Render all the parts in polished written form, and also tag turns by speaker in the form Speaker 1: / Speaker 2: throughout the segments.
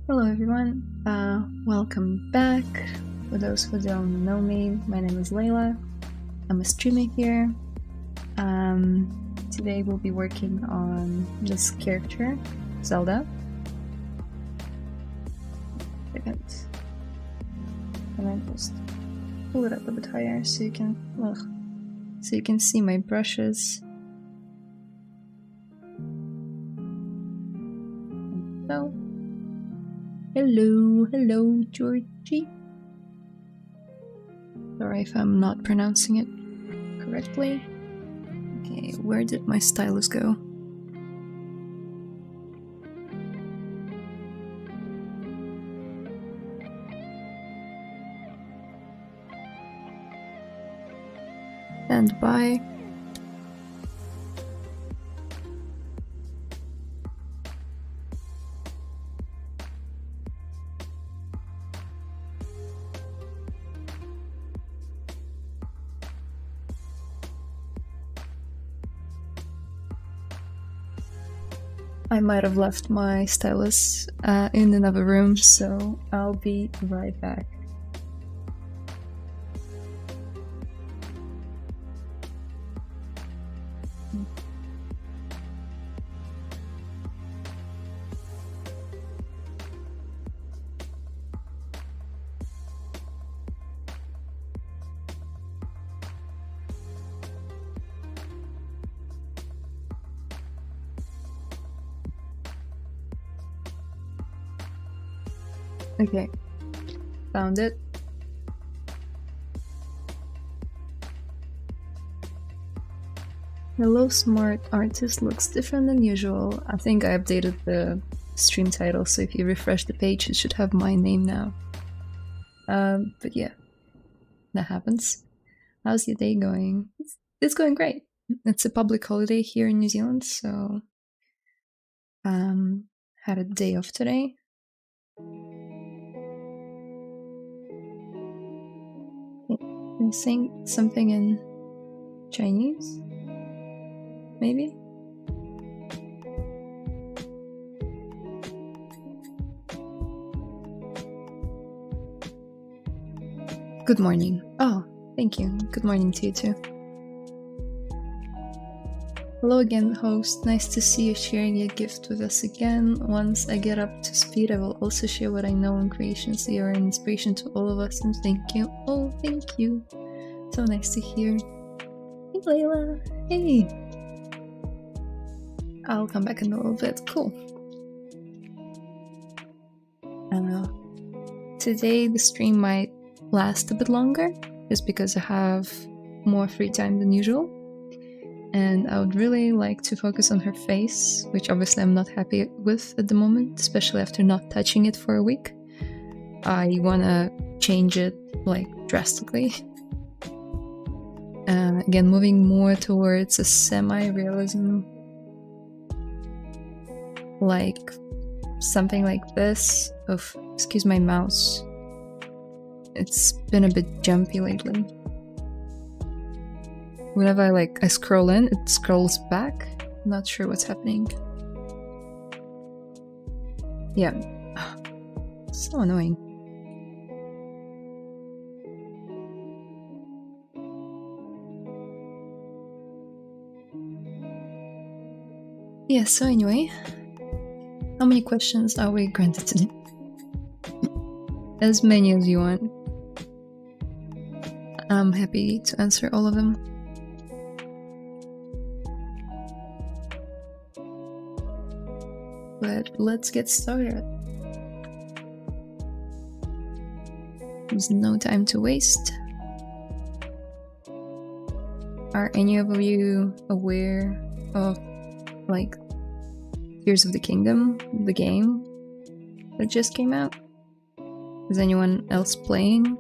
Speaker 1: Hello everyone, welcome back. For those who don't know me, my name is Layla. I'm a streamer here. Today we'll be working on this character, Zelda. Second. And I just pull it up a bit higher so you can see my brushes. So, hello, Georgie. Sorry if I'm not pronouncing it correctly. Okay, where did my stylus go? Stand by. I might have left my stylus in another room, so I'll be right back. Okay, found it. Hello, smart artist looks different than usual. I think I updated the stream title, so if you refresh the page, it should have my name now. But yeah, that happens. How's your day going? It's going great. It's a public holiday here in New Zealand, so had a day off today. I'm saying something in Chinese, maybe? Good morning. Oh, thank you. Good morning to you too. Hello again, host. Nice to see you sharing your gift with us again. Once I get up to speed, I will also share what I know on creation, so you're an inspiration to all of us, and thank you. Oh, thank you. So nice to hear. Hey, Layla. Hey. I'll come back in a little bit. Cool. Today the stream might last a bit longer, just because I have more free time than usual. And I would really like to focus on her face, which obviously I'm not happy with at the moment, especially after not touching it for a week. I want to change it, like, drastically. Again, moving more towards a semi-realism, like something like this. Excuse my mouse. It's been a bit jumpy lately. Whenever I scroll in, it scrolls back. Not sure what's happening. Yeah. So annoying. Yeah, so anyway. How many questions are we granted today? As many as you want. I'm happy to answer all of them. But let's get started. There's no time to waste. Are any of you aware of, like, Tears of the Kingdom, the game that just came out? Is anyone else playing?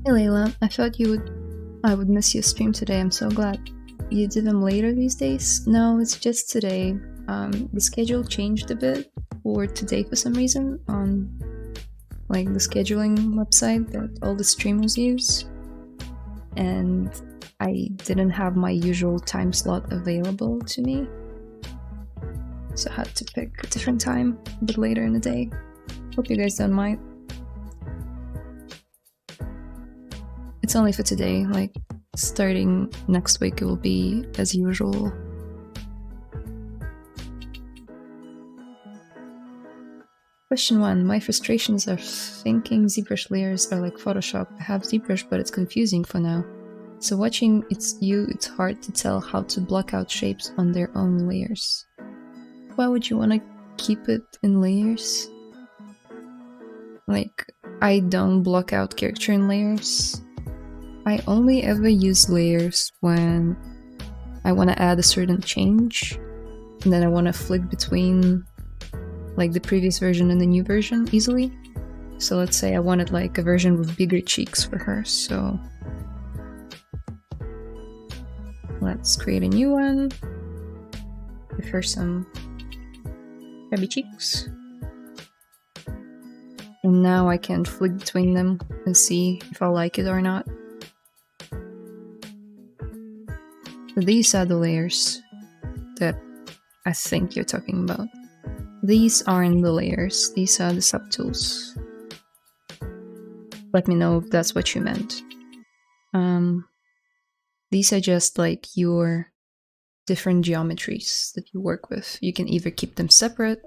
Speaker 1: Hey Layla, I thought I would miss your stream today. I'm so glad. You do them later these days? No, it's just today. The schedule changed a bit for today for some reason on like the scheduling website that all the streamers use, and I didn't have my usual time slot available to me, so I had to pick a different time a bit later in the day. Hope you guys don't mind. It's only for today, like starting next week it will be as usual. Question 1. My frustrations are thinking ZBrush layers are like Photoshop. I have ZBrush, but it's confusing for now. So watching it's hard to tell how to block out shapes on their own layers. Why would you want to keep it in layers? Like, I don't block out character in layers. I only ever use layers when I want to add a certain change, and then I want to flick between like the previous version and the new version easily. So let's say I wanted like a version with bigger cheeks for her, so let's create a new one. Give her some chubby cheeks. And now I can flick between them and see if I like it or not. So these are the layers that I think you're talking about. These aren't the layers, these are the subtools. Let me know if that's what you meant. These are just like your different geometries that you work with. You can either keep them separate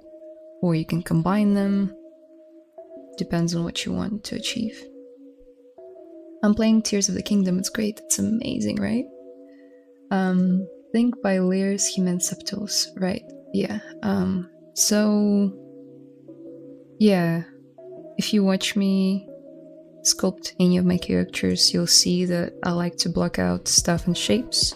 Speaker 1: or you can combine them. Depends on what you want to achieve. I'm playing Tears of the Kingdom, it's great, it's amazing, right? Think by layers he meant subtools, right? Yeah. So yeah, if you watch me sculpt any of my characters, you'll see that I like to block out stuff and shapes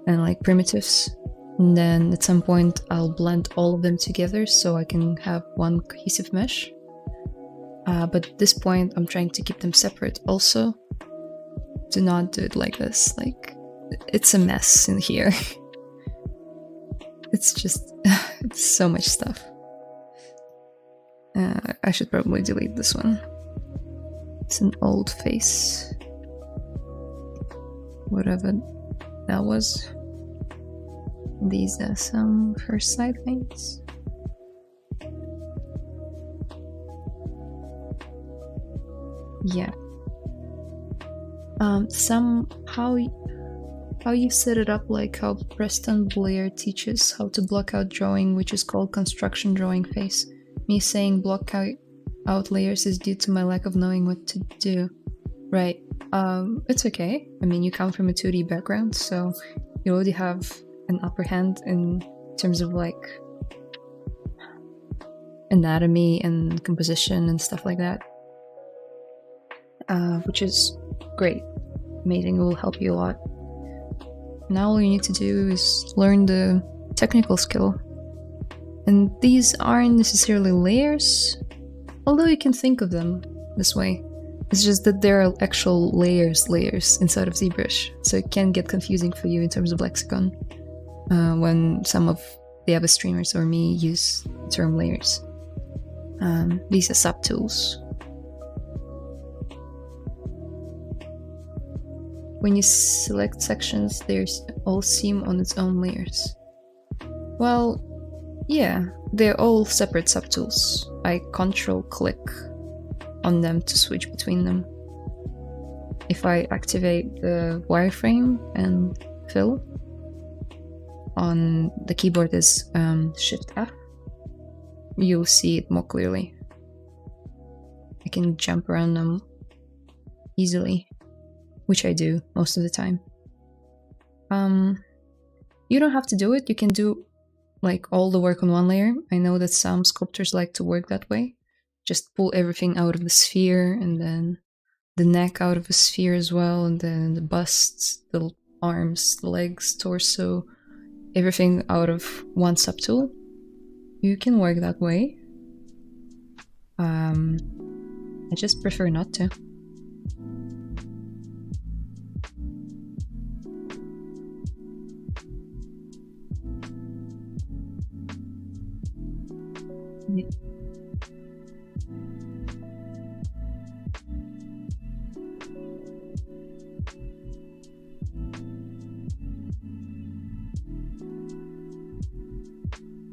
Speaker 1: and like primitives, and then at some point I'll blend all of them together so I can have one cohesive mesh. But at this point I'm trying to keep them separate also. Do not do it like this, like it's a mess in here. It's just, it's so much stuff. I should probably delete this one. It's an old face. Whatever that was. These are some first side paints. Yeah. How you set it up, like how Preston Blair teaches how to block out drawing, which is called construction drawing phase. Me saying block out layers is due to my lack of knowing what to do. Right. It's okay. I mean, you come from a 2D background, so you already have an upper hand in terms of like anatomy and composition and stuff like that. Which is great. Amazing, it will help you a lot. Now all you need to do is learn the technical skill. And these aren't necessarily layers, although you can think of them this way. It's just that there are actual layers inside of ZBrush, so it can get confusing for you in terms of lexicon when some of the other streamers or me use the term layers. These are subtools. When you select sections, there's all seam on its own layers. Well, yeah, they're all separate subtools. I control-click on them to switch between them. If I activate the wireframe and fill, on the keyboard is Shift F, you'll see it more clearly. I can jump around them easily, which I do most of the time. You don't have to do it, you can do like all the work on one layer. I know that some sculptors like to work that way. Just pull everything out of the sphere, and then the neck out of the sphere as well, and then the bust, the arms, the legs, torso, everything out of one subtool. You can work that way. I just prefer not to.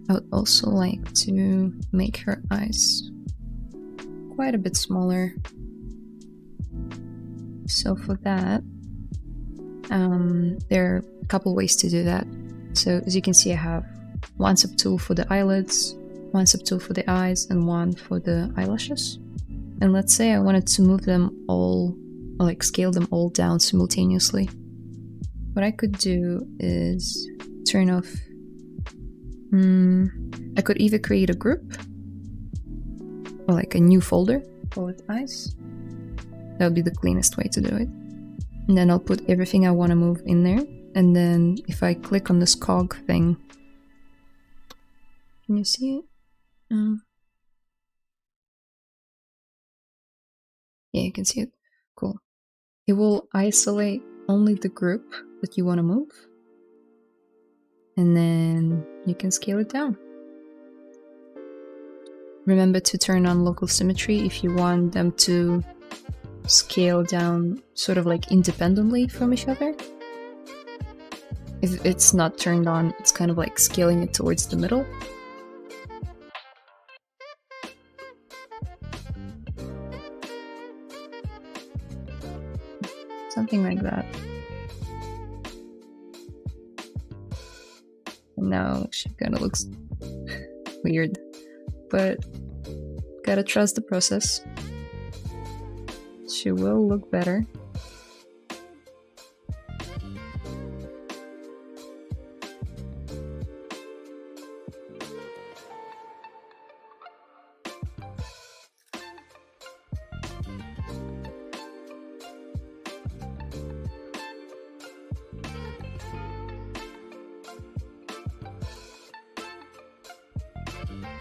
Speaker 1: I would also like to make her eyes quite a bit smaller. So for that, there are a couple ways to do that. So as you can see, I have one subtool for the eyelids, one subtool for the eyes, and one for the eyelashes. And let's say I wanted to move them all, or like scale them all down simultaneously. What I could do is turn off. I could either create a group or like a new folder, call it eyes. That would be the cleanest way to do it. And then I'll put everything I want to move in there. And then if I click on this cog thing, can you see it? Yeah, you can see it. Cool. It will isolate only the group that you want to move. And then you can scale it down. Remember to turn on local symmetry if you want them to scale down sort of like independently from each other. If it's not turned on, it's kind of like scaling it towards the middle. Something like that. And now she kind of looks weird, but gotta trust the process. She will look better.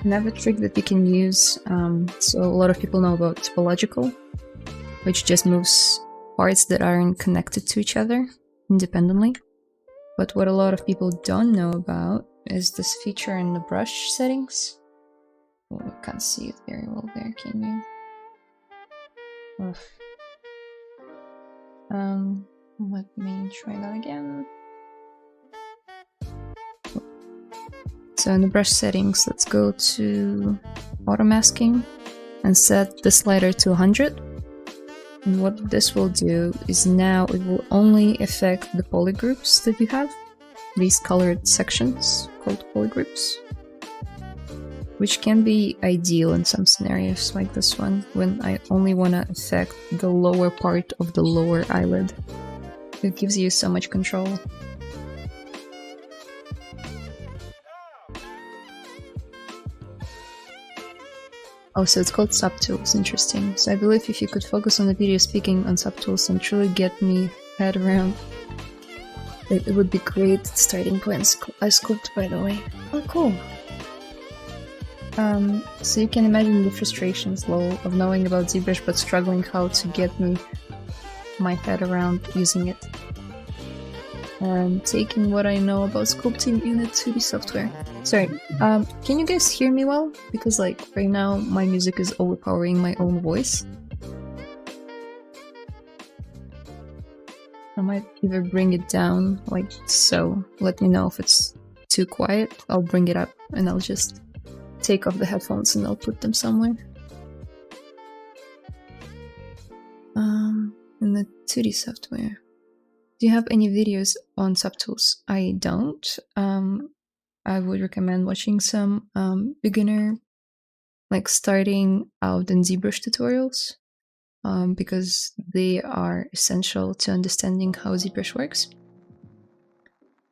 Speaker 1: Another trick that you can use, so a lot of people know about topological, which just moves parts that aren't connected to each other independently. But what a lot of people don't know about is this feature in the brush settings. Oh, I can't see it very well there, can you? Let me try that again. So in the brush settings, let's go to auto masking and set the slider to 100. And what this will do is now it will only affect the polygroups that you have, these colored sections called polygroups, which can be ideal in some scenarios like this one, when I only want to affect the lower part of the lower eyelid. It gives you so much control. Oh, so it's called subtools, interesting. So I believe if you could focus on the video speaking on subtools and truly get me head around, it would be great starting point. I sculpt, by the way. Oh, cool. So you can imagine the frustrations, lol, of knowing about ZBrush but struggling how to get my head around using it. And taking what I know about sculpting in a 2D software. Sorry, can you guys hear me well? Because like right now my music is overpowering my own voice. I might either bring it down like so. Let me know if it's too quiet. I'll bring it up and I'll just take off the headphones and I'll put them somewhere. In the 2D software. Do you have any videos on subtools? I don't. I would recommend watching some beginner, like starting out in ZBrush tutorials, because they are essential to understanding how ZBrush works.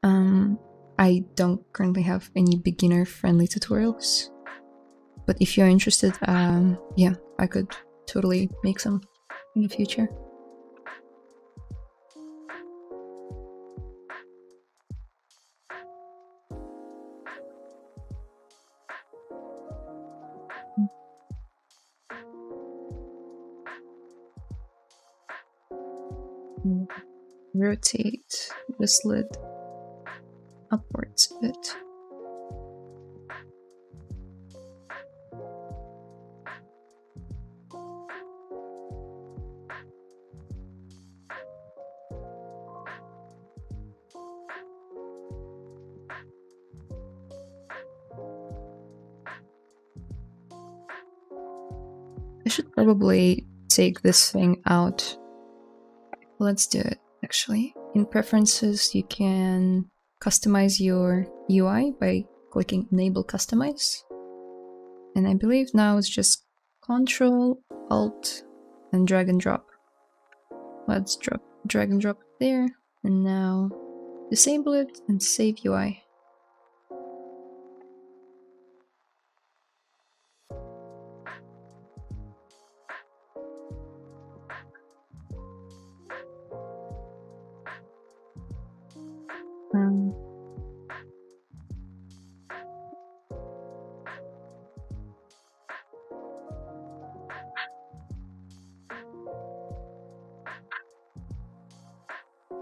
Speaker 1: I don't currently have any beginner-friendly tutorials, but if you're interested, yeah, I could totally make some in the future. Rotate this lid upwards a bit. probably take this thing out. Let's do it, actually. In preferences, you can customize your UI by clicking Enable Customize. And I believe now it's just Control, Alt, and drag and drop. Let's drag and drop it there, and now disable it and save UI.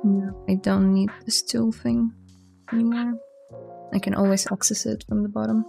Speaker 1: No, I don't need this tool thing anymore. I can always access it from the bottom.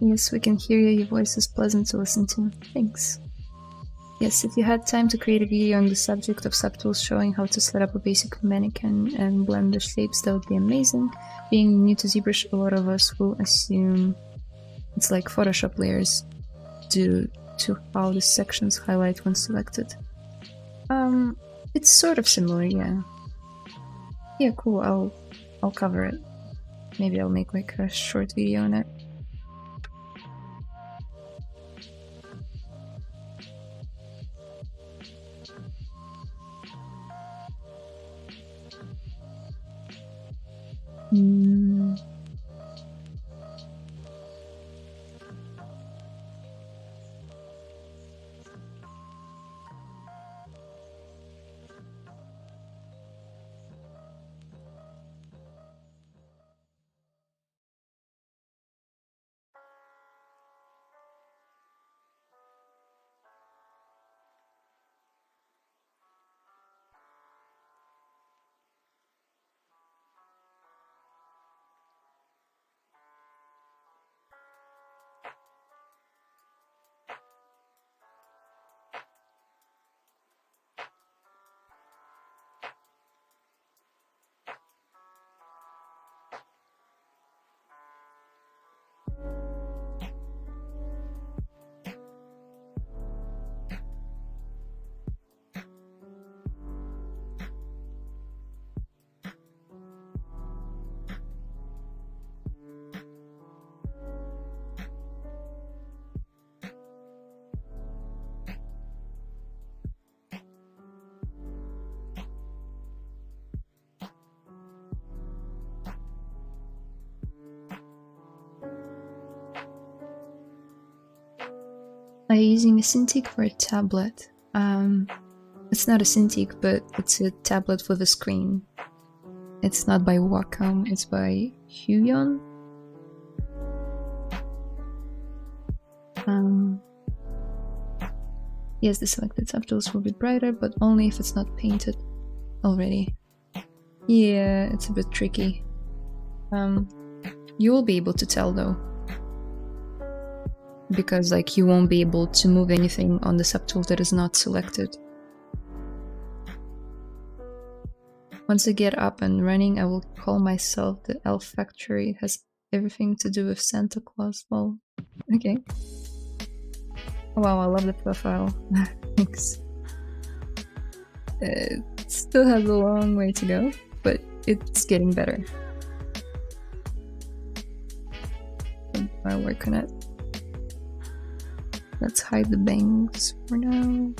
Speaker 1: Yes, we can hear you. Your voice is pleasant to listen to. Thanks. Yes, if you had time to create a video on the subject of subtools showing how to set up a basic mannequin and blend the shapes, that would be amazing. Being new to ZBrush, a lot of us will assume it's like Photoshop layers due to how the sections highlight when selected. It's sort of similar, yeah. Yeah, cool, I'll cover it. Maybe I'll make like a short video on it. Are you using a Cintiq for a tablet? It's not a Cintiq, but it's a tablet with a screen. It's not by Wacom, it's by Huion. Yes, the selected subtools will be brighter, but only if it's not painted already. Yeah, it's a bit tricky. You will be able to tell though, because like you won't be able to move anything on the subtool that is not selected. Once I get up and running, I will call myself the Elf Factory. It has everything to do with Santa Claus. Well, okay. Wow, I love the profile. Thanks. It still has a long way to go, but it's getting better. I work on it. Let's hide the bangs for now.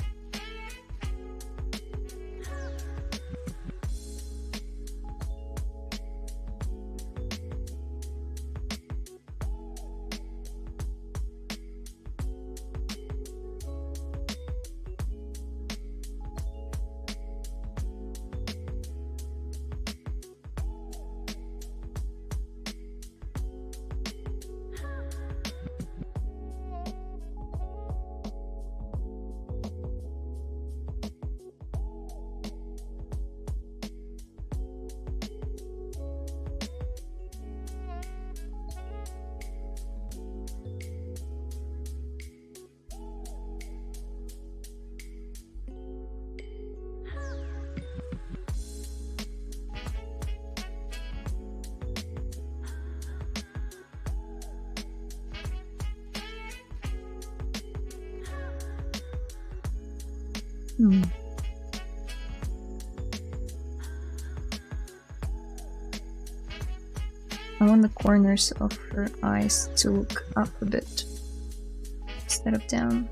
Speaker 1: I want the corners of her eyes to look up a bit instead of down.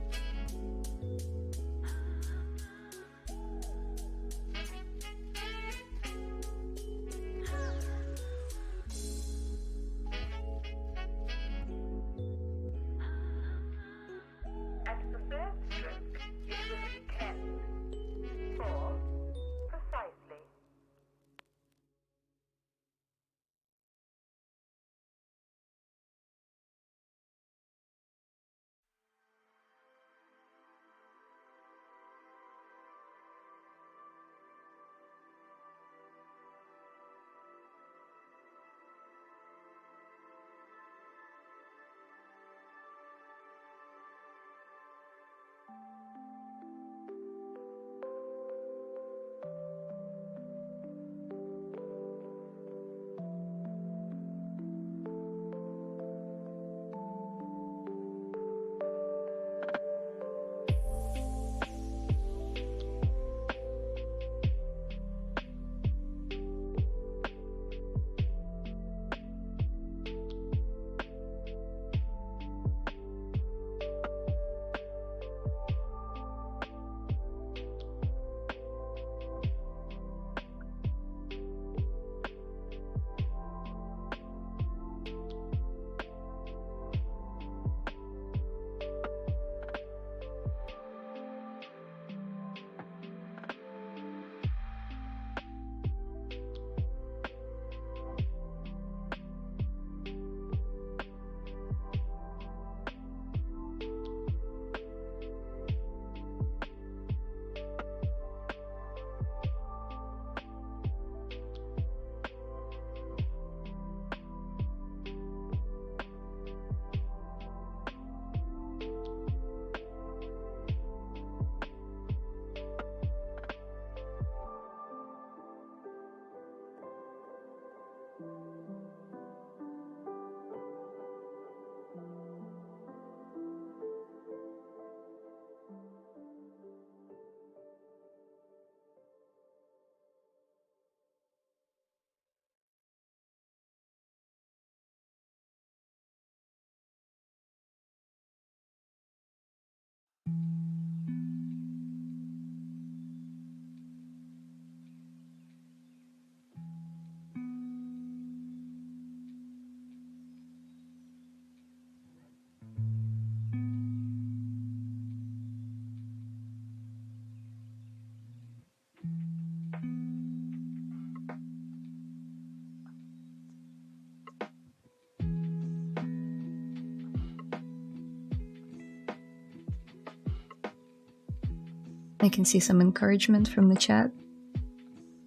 Speaker 1: I can see some encouragement from the chat,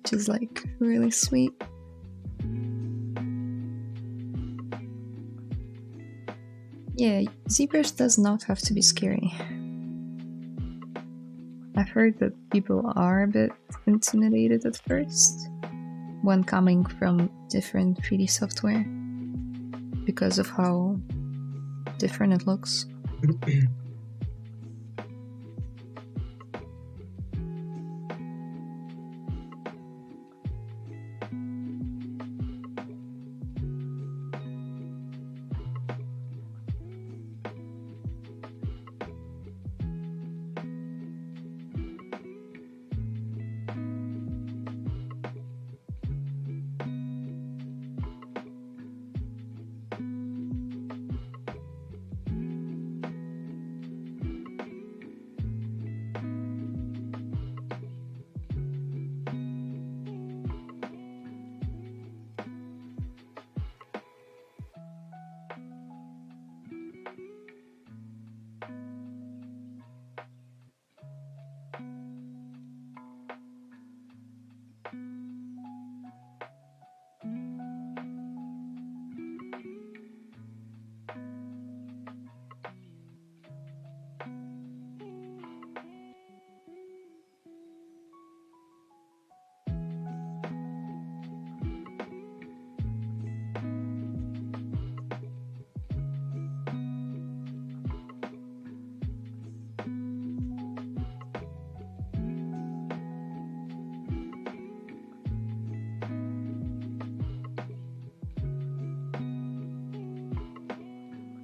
Speaker 1: which is like really sweet. Yeah, ZBrush does not have to be scary. I've heard that people are a bit intimidated at first, when coming from different 3D software because of how different it looks.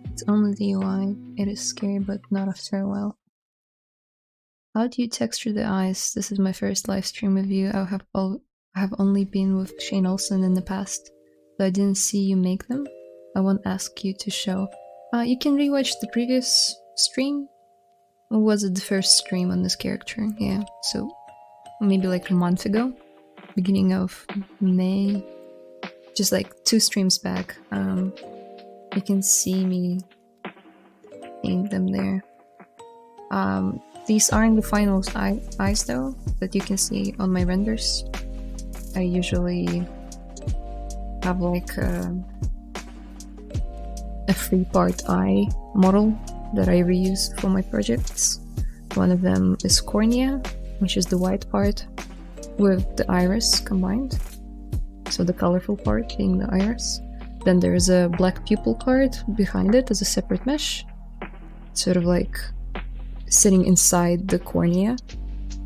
Speaker 1: It's only the UI. It is scary, but not after a while. How do you texture the eyes? This is my first live stream with you. I have only been with Shane Olsen in the past, so I didn't see you make them. I won't ask you to show. You can rewatch the previous stream. Or was it the first stream on this character? Yeah, so maybe like a month ago, beginning of May, just like 2 streams back. You can see me paint them there. These aren't the final eyes though, that you can see on my renders. I usually have like a 3-part eye model that I reuse for my projects. One of them is cornea, which is the white part with the iris combined. So the colorful part being the iris. Then there's a black pupil card behind it as a separate mesh, sort of like sitting inside the cornea,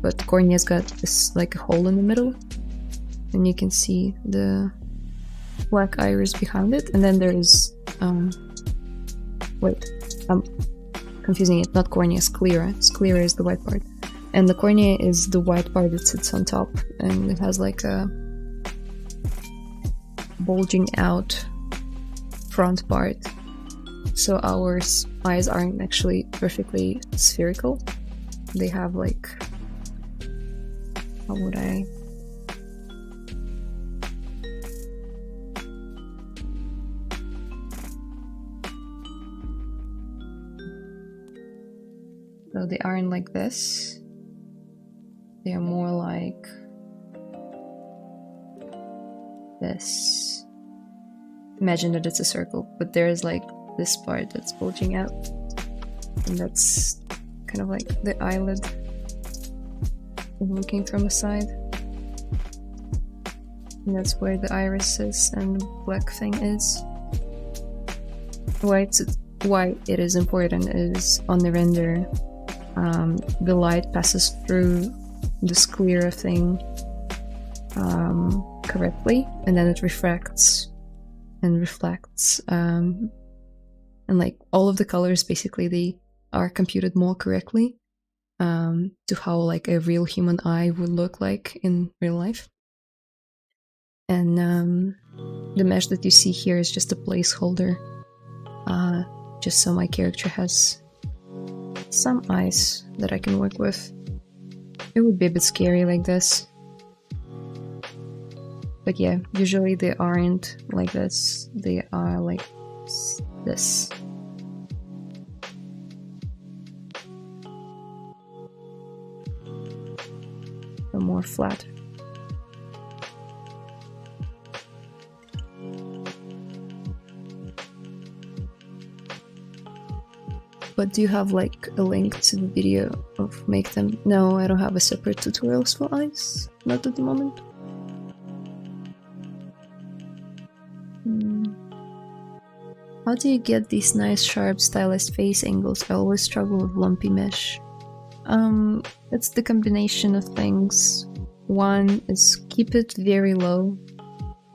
Speaker 1: but the cornea's got this like a hole in the middle, and you can see the black iris behind it. And then there's wait, I'm confusing it, not cornea, sclera. Sclera is the white part, and the cornea is the white part that sits on top, and it has like a bulging out front part. So our eyes aren't actually perfectly spherical. They have like, how would I? So they aren't like this. They are more like this. Imagine that it's a circle, but there's like this part that's bulging out, and that's kind of like the eyelid looking from the side, and that's where the iris is and the black thing is. Why it is important is on the render, the light passes through the sclera thing correctly, and then it refracts and reflects, and like all of the colors basically, they are computed more correctly to how like a real human eye would look like in real life. And the mesh that you see here is just a placeholder, just so my character has some eyes that I can work with. It would be a bit scary like this. But yeah, usually they aren't like this, they are like this. So more flat. But do you have like a link to the video of make them? No, I don't have a separate tutorials for eyes, not at the moment. How do you get these nice, sharp, stylized face angles? I always struggle with lumpy mesh. It's the combination of things. One is keep it very low.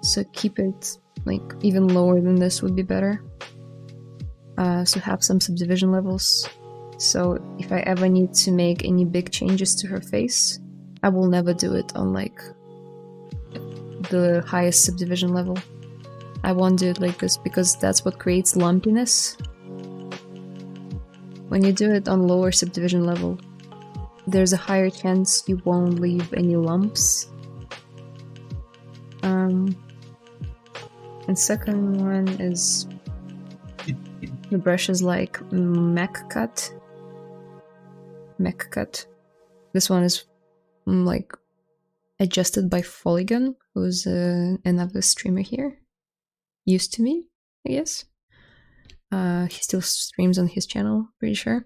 Speaker 1: So keep it like even lower than this would be better. So have some subdivision levels. So if I ever need to make any big changes to her face, I will never do it on like the highest subdivision level. I won't do it like this because that's what creates lumpiness. When you do it on lower subdivision level, there's a higher chance you won't leave any lumps. And second one is the brush is like mech cut. This one is like adjusted by Polygon, who's another streamer here. Used to be, I guess. He still streams on his channel, pretty sure.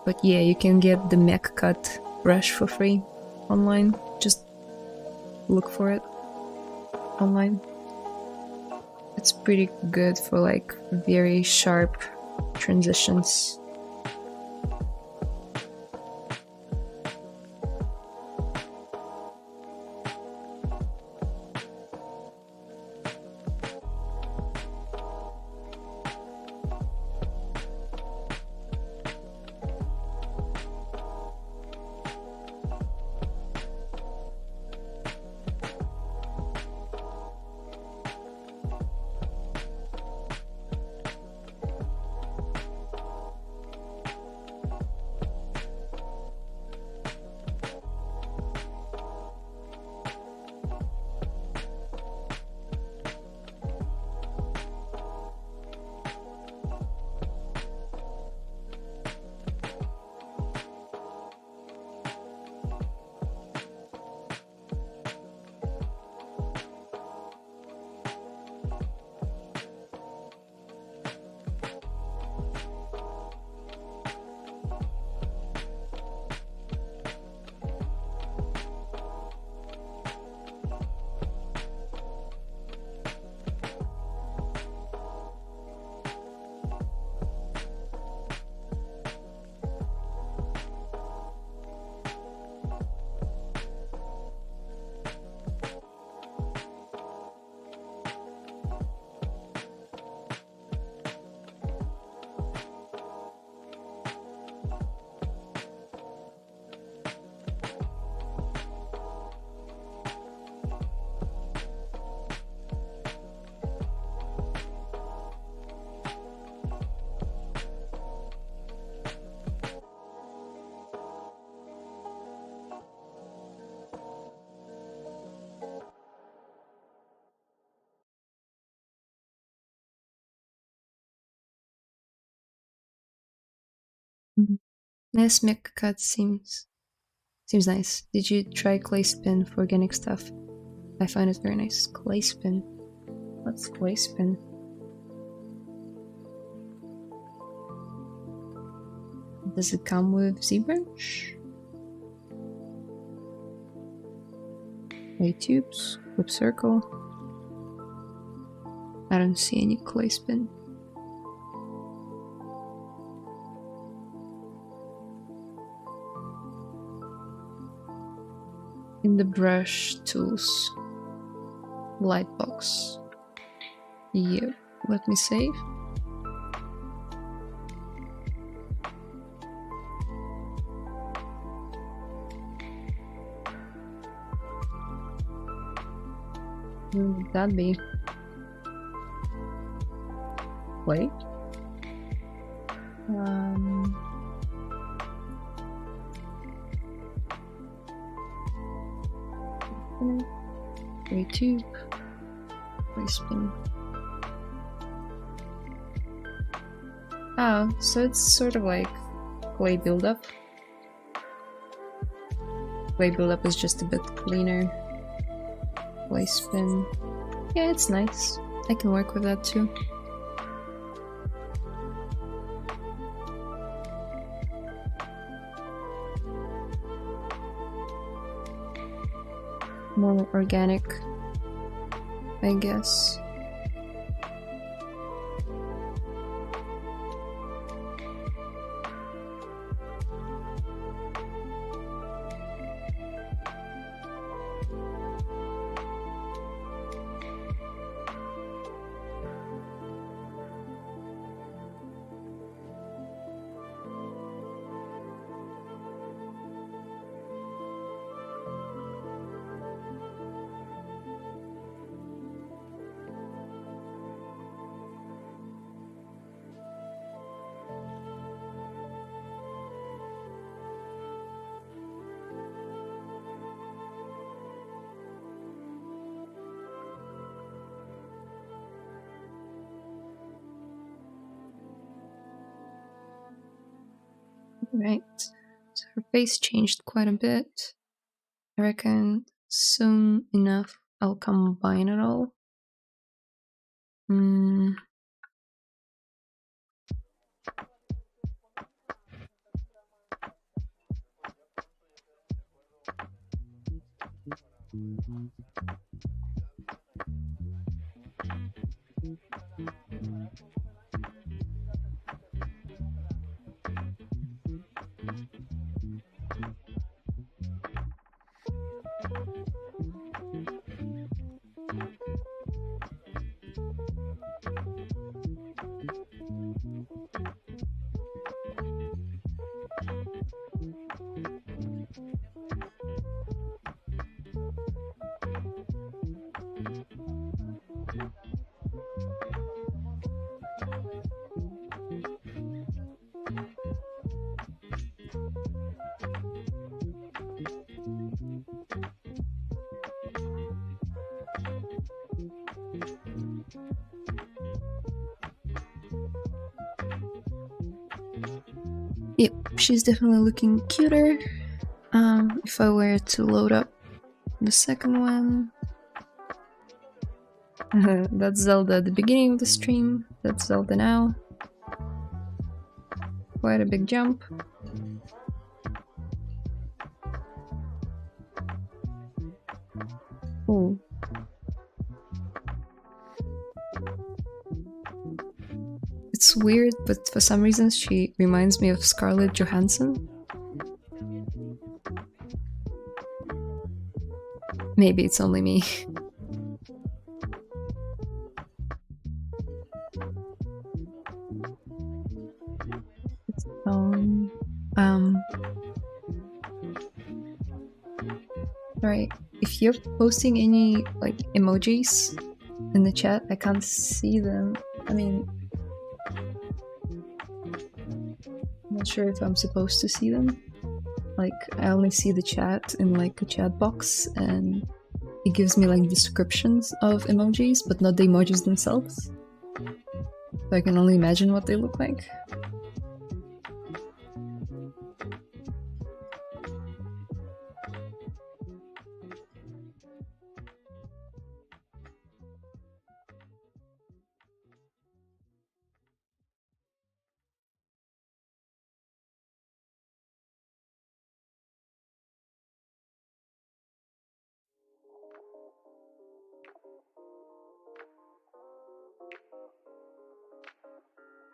Speaker 1: But yeah, you can get the mech cut brush for free online. Just look for it online. It's pretty good for like very sharp transitions. Nice mech cut seems nice. Did you try clay spin for organic stuff? I find it very nice. Clay spin. What's clay spin? Does it come with ZBrush? Clay tubes, flip circle. I don't see any clay spin. In the brush tools lightbox. Yep, let me save. Where would that be? Wait. Clay tube, clay spin. Oh, so it's sort of like clay buildup. Clay buildup is just a bit cleaner. Clay spin. Yeah, it's nice. I can work with that too. More organic, I guess. Right, so her face changed quite a bit. I reckon soon enough I'll combine it all. Yep, she's definitely looking cuter. If I were to load up the second one, that's Zelda at the beginning of the stream, that's Zelda now. Quite a big jump. Oh. It's weird, but for some reason she reminds me of Scarlett Johansson. Maybe it's only me. Right, if you're posting any like emojis in the chat, I can't see them. I mean, I'm not sure if I'm supposed to see them. Like, I only see the chat in like a chat box, and it gives me like descriptions of emojis, but not the emojis themselves. So I can only imagine what they look like.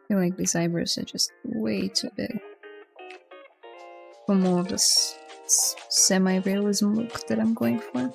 Speaker 1: I feel like these eyebrows are just way too big for more of this semi-realism look that I'm going for.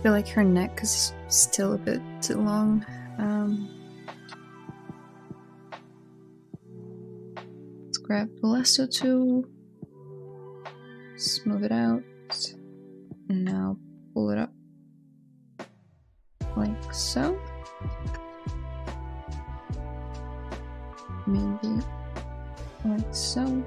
Speaker 1: I feel like her neck is still a bit too long. Let's grab the lasso tool, smooth it out, and now pull it up like so. Maybe like so.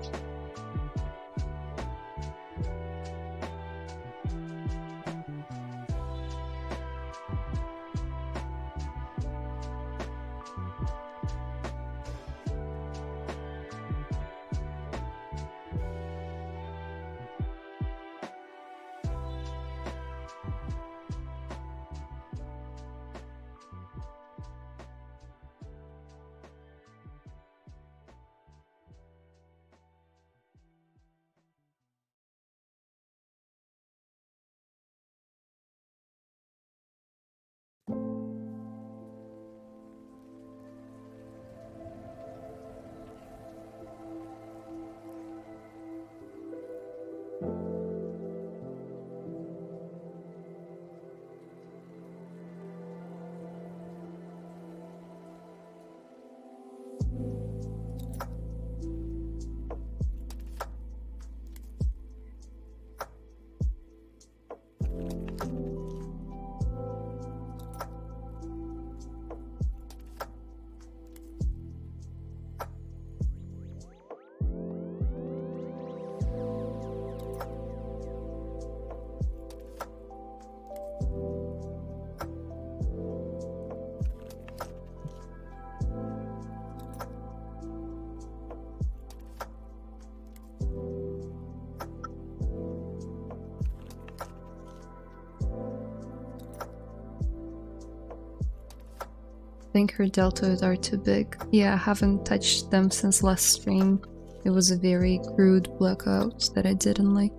Speaker 1: I think her deltoids are too big. Yeah, I haven't touched them since last stream. It was a very crude blackout that I did in like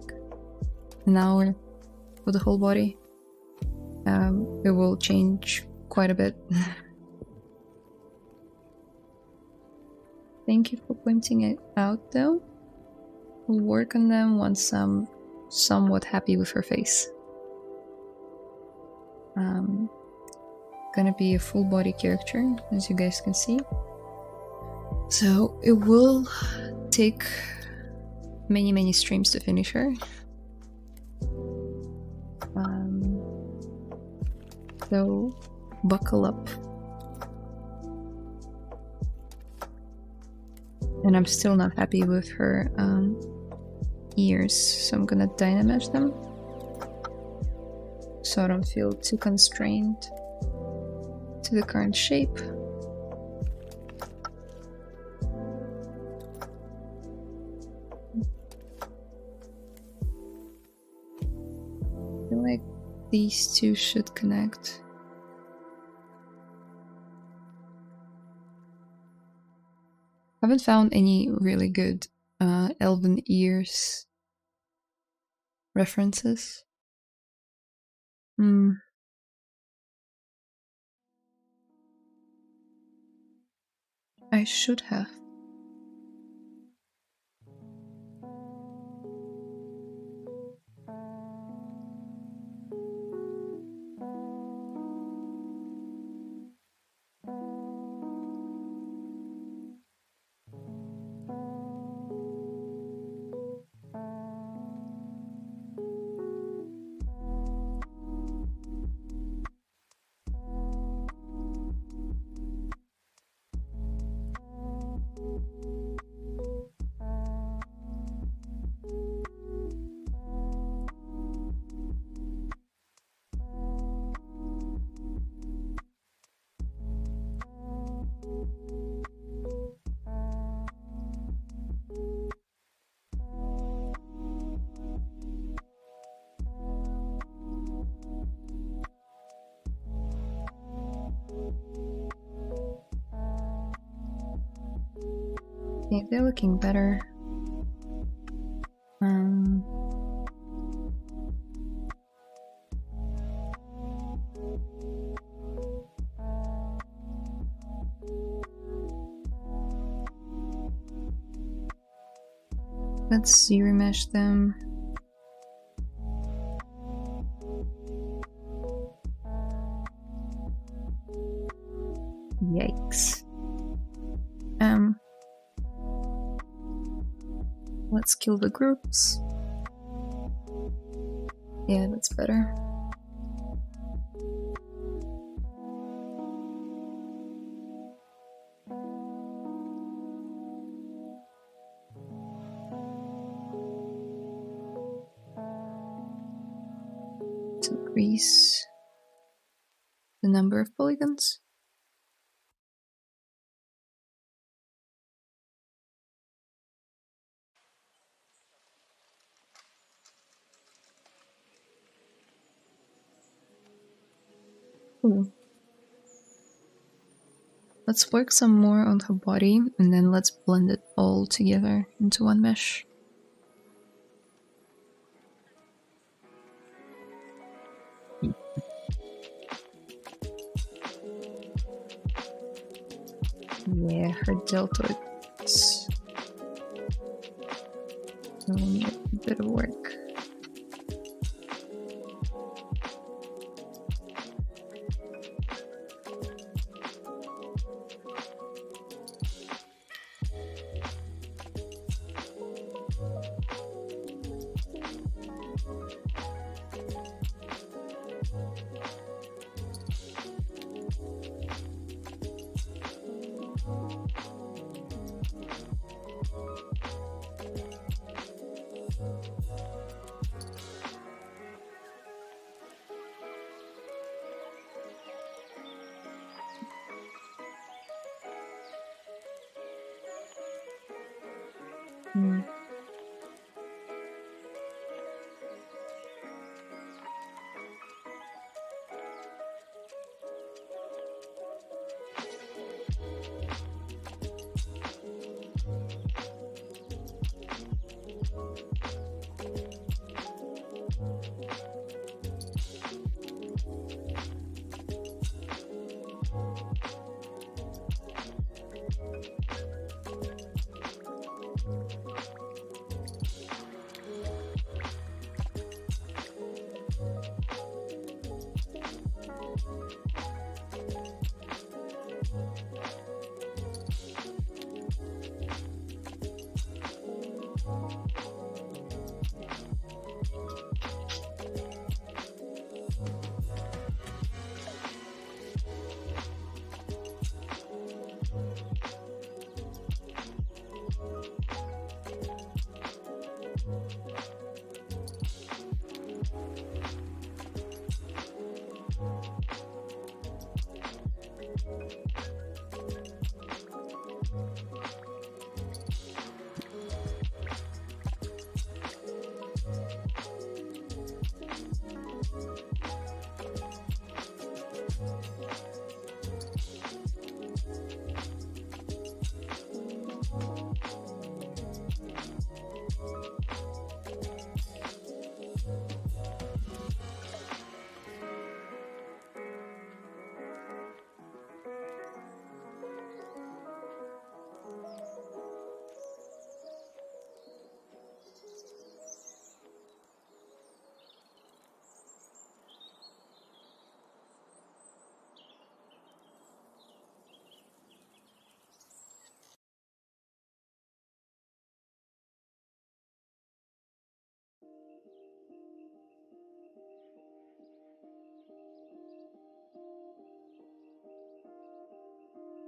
Speaker 1: an hour for the whole body. It will change quite a bit. Thank you for pointing it out though. We'll work on them once I'm somewhat happy with her face. Gonna be a full body character, as you guys can see. So it will take many streams to finish her. So buckle up. And I'm still not happy with her ears, so I'm gonna dynamesh them so I don't feel too constrained to the current shape. I feel like these two should connect. I haven't found any really good elven ears references. I should have. Okay, they're looking better. Let's ZRemesh them. Yikes. Let's kill the groups. Yeah, that's better. To increase the number of polygons. Ooh. Let's work some more on her body, and then let's blend it all together into one mesh. Yeah, her deltoids will need a bit of work.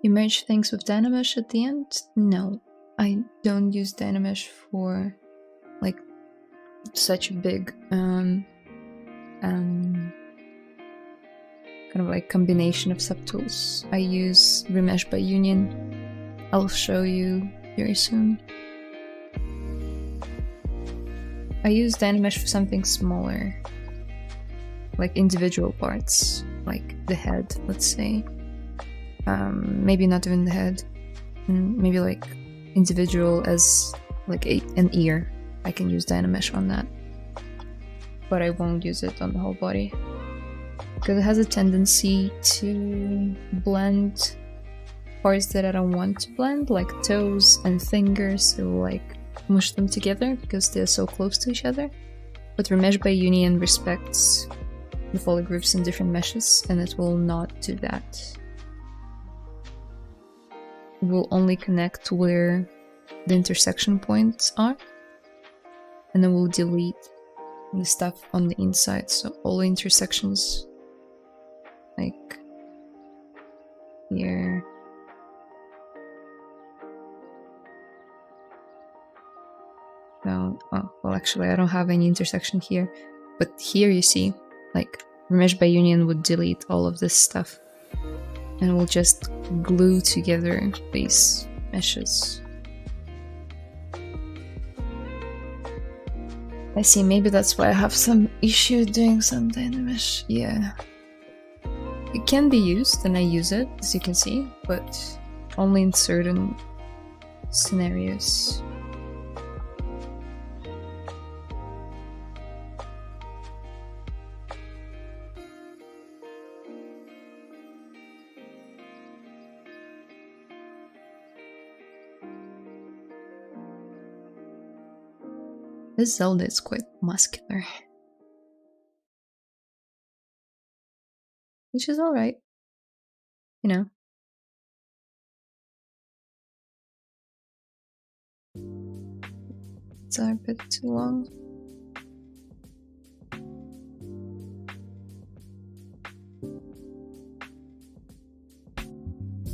Speaker 1: You merge things with Dynamesh at the end? No, I don't use Dynamesh for like such a big kind of like combination of subtools. I use Remesh by Union. I'll show you very soon. I use Dynamesh for something smaller, like individual parts, like the head, let's say. Maybe not even the head, maybe like individual as like an ear. I can use Dynamesh on that, but I won't use it on the whole body because it has a tendency to blend parts that I don't want to blend, like toes and fingers. It will like mush them together because they're so close to each other. But Remesh by Union respects the polygroups in different meshes, and it will not do that. will only connect where the intersection points are, and then we'll delete the stuff on the inside, so all intersections like here. No, oh, well actually I don't have any intersection here, but here you see, like, Remesh by Union would delete all of this stuff, and we'll just glue together these meshes. I see, maybe that's why I have some issue doing some mesh. Yeah. It can be used, and I use it, as you can see, but only in certain scenarios. This Zelda is quite muscular. Which is alright. You know. It's a bit too long.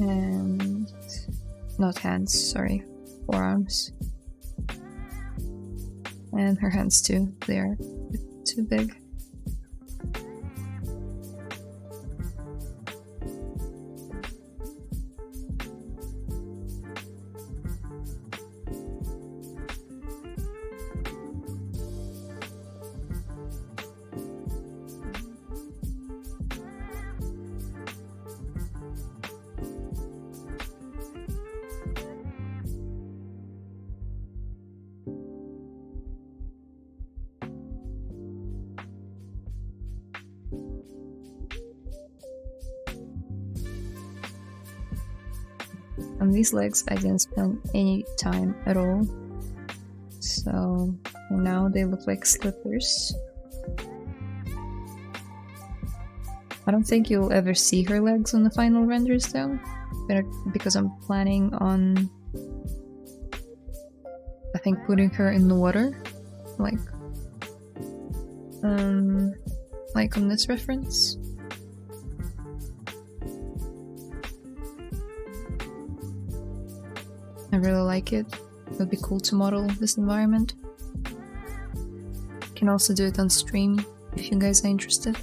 Speaker 1: And not hands, sorry. Forearms. And her hands too, they are a bit too big. On these legs I didn't spend any time at all, so now they look like slippers. I don't think you'll ever see her legs on the final renders though, because I'm planning on, I think, putting her in the water, like on this reference. I really like it. It would be cool to model this environment. Can also do it on stream if you guys are interested.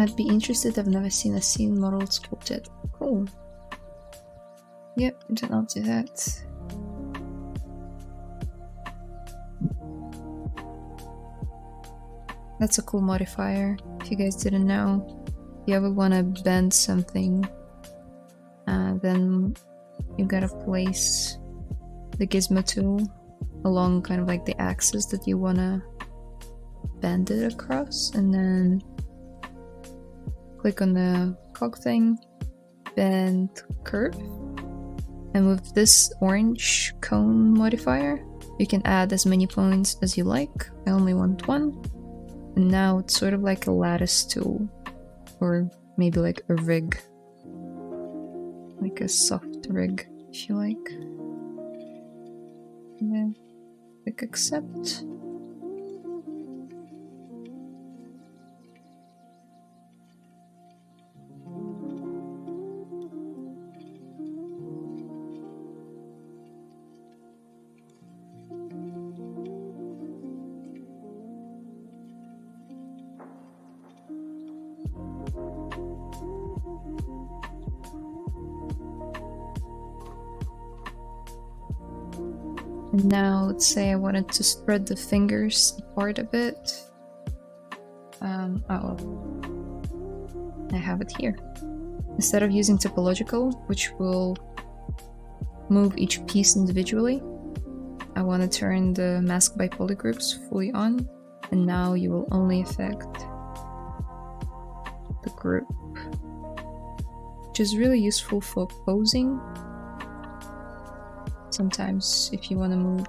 Speaker 1: I'd be interested, I've never seen a scene model sculpted. Cool. Yep, then I'll do that. That's a cool modifier, if you guys didn't know. If you ever want to bend something, then you gotta place the gizmo tool along kind of like the axis that you want to bend it across, and then click on the cog thing, bend curve, and with this orange cone modifier you can add as many points as you like. I only want one, and now it's sort of like a lattice tool, or maybe like a rig, like a soft rig if you like. And then click accept. And now let's say I wanted to spread the fingers apart a bit. Oh, I have it here. Instead of using topological, which will move each piece individually, I want to turn the mask by polygroups fully on, and now you will only affect the group, which is really useful for posing. Sometimes if you want to move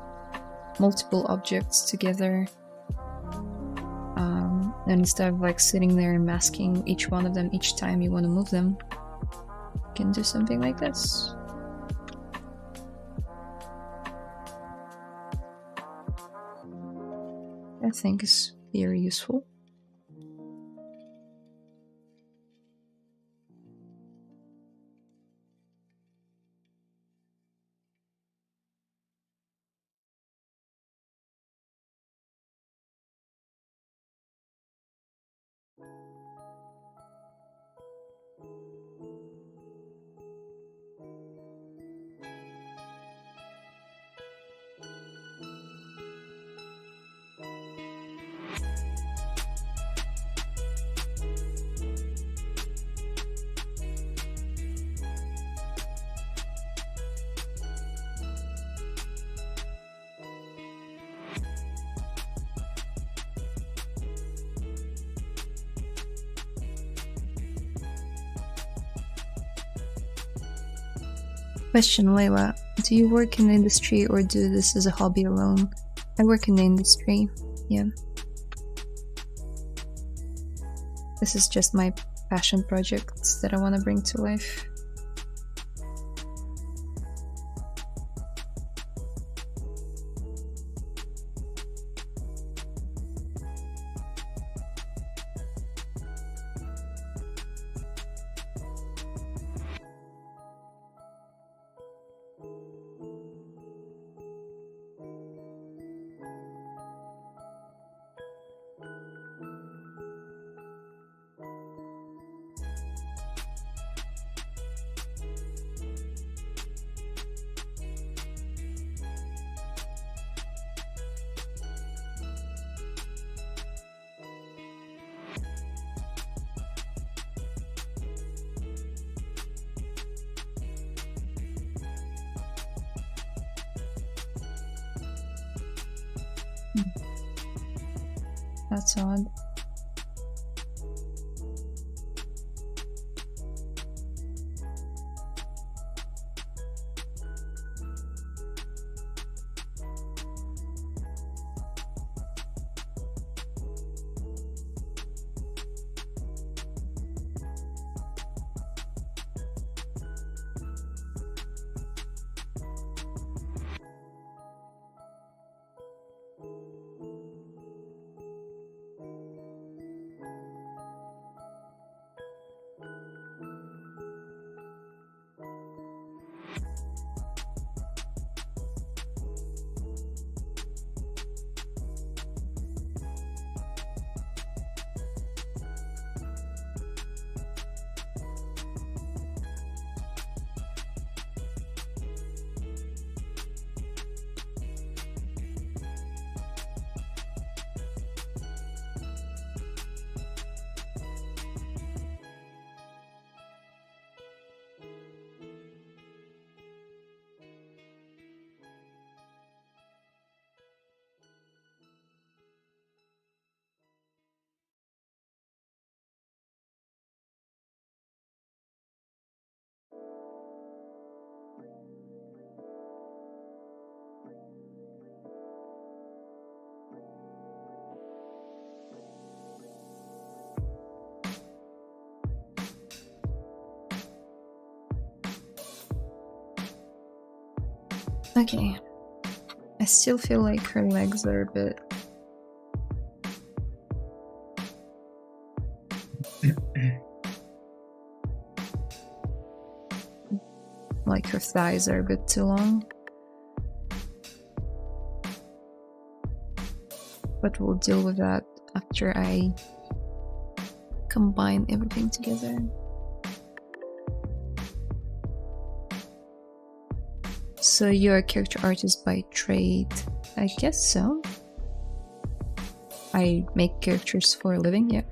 Speaker 1: multiple objects together, and instead of like sitting there and masking each one of them each time you want to move them, you can do something like this. I think is very useful. Question, Layla. Do you work in the industry or do this as a hobby alone? I work in the industry, yeah. This is just my passion projects that I want to bring to life. That's odd. Okay. I still feel like her legs are a bit... like her thighs are a bit too long. But we'll deal with that after I combine everything together. So you're a character artist by trade? I guess so. I make characters for a living, yeah.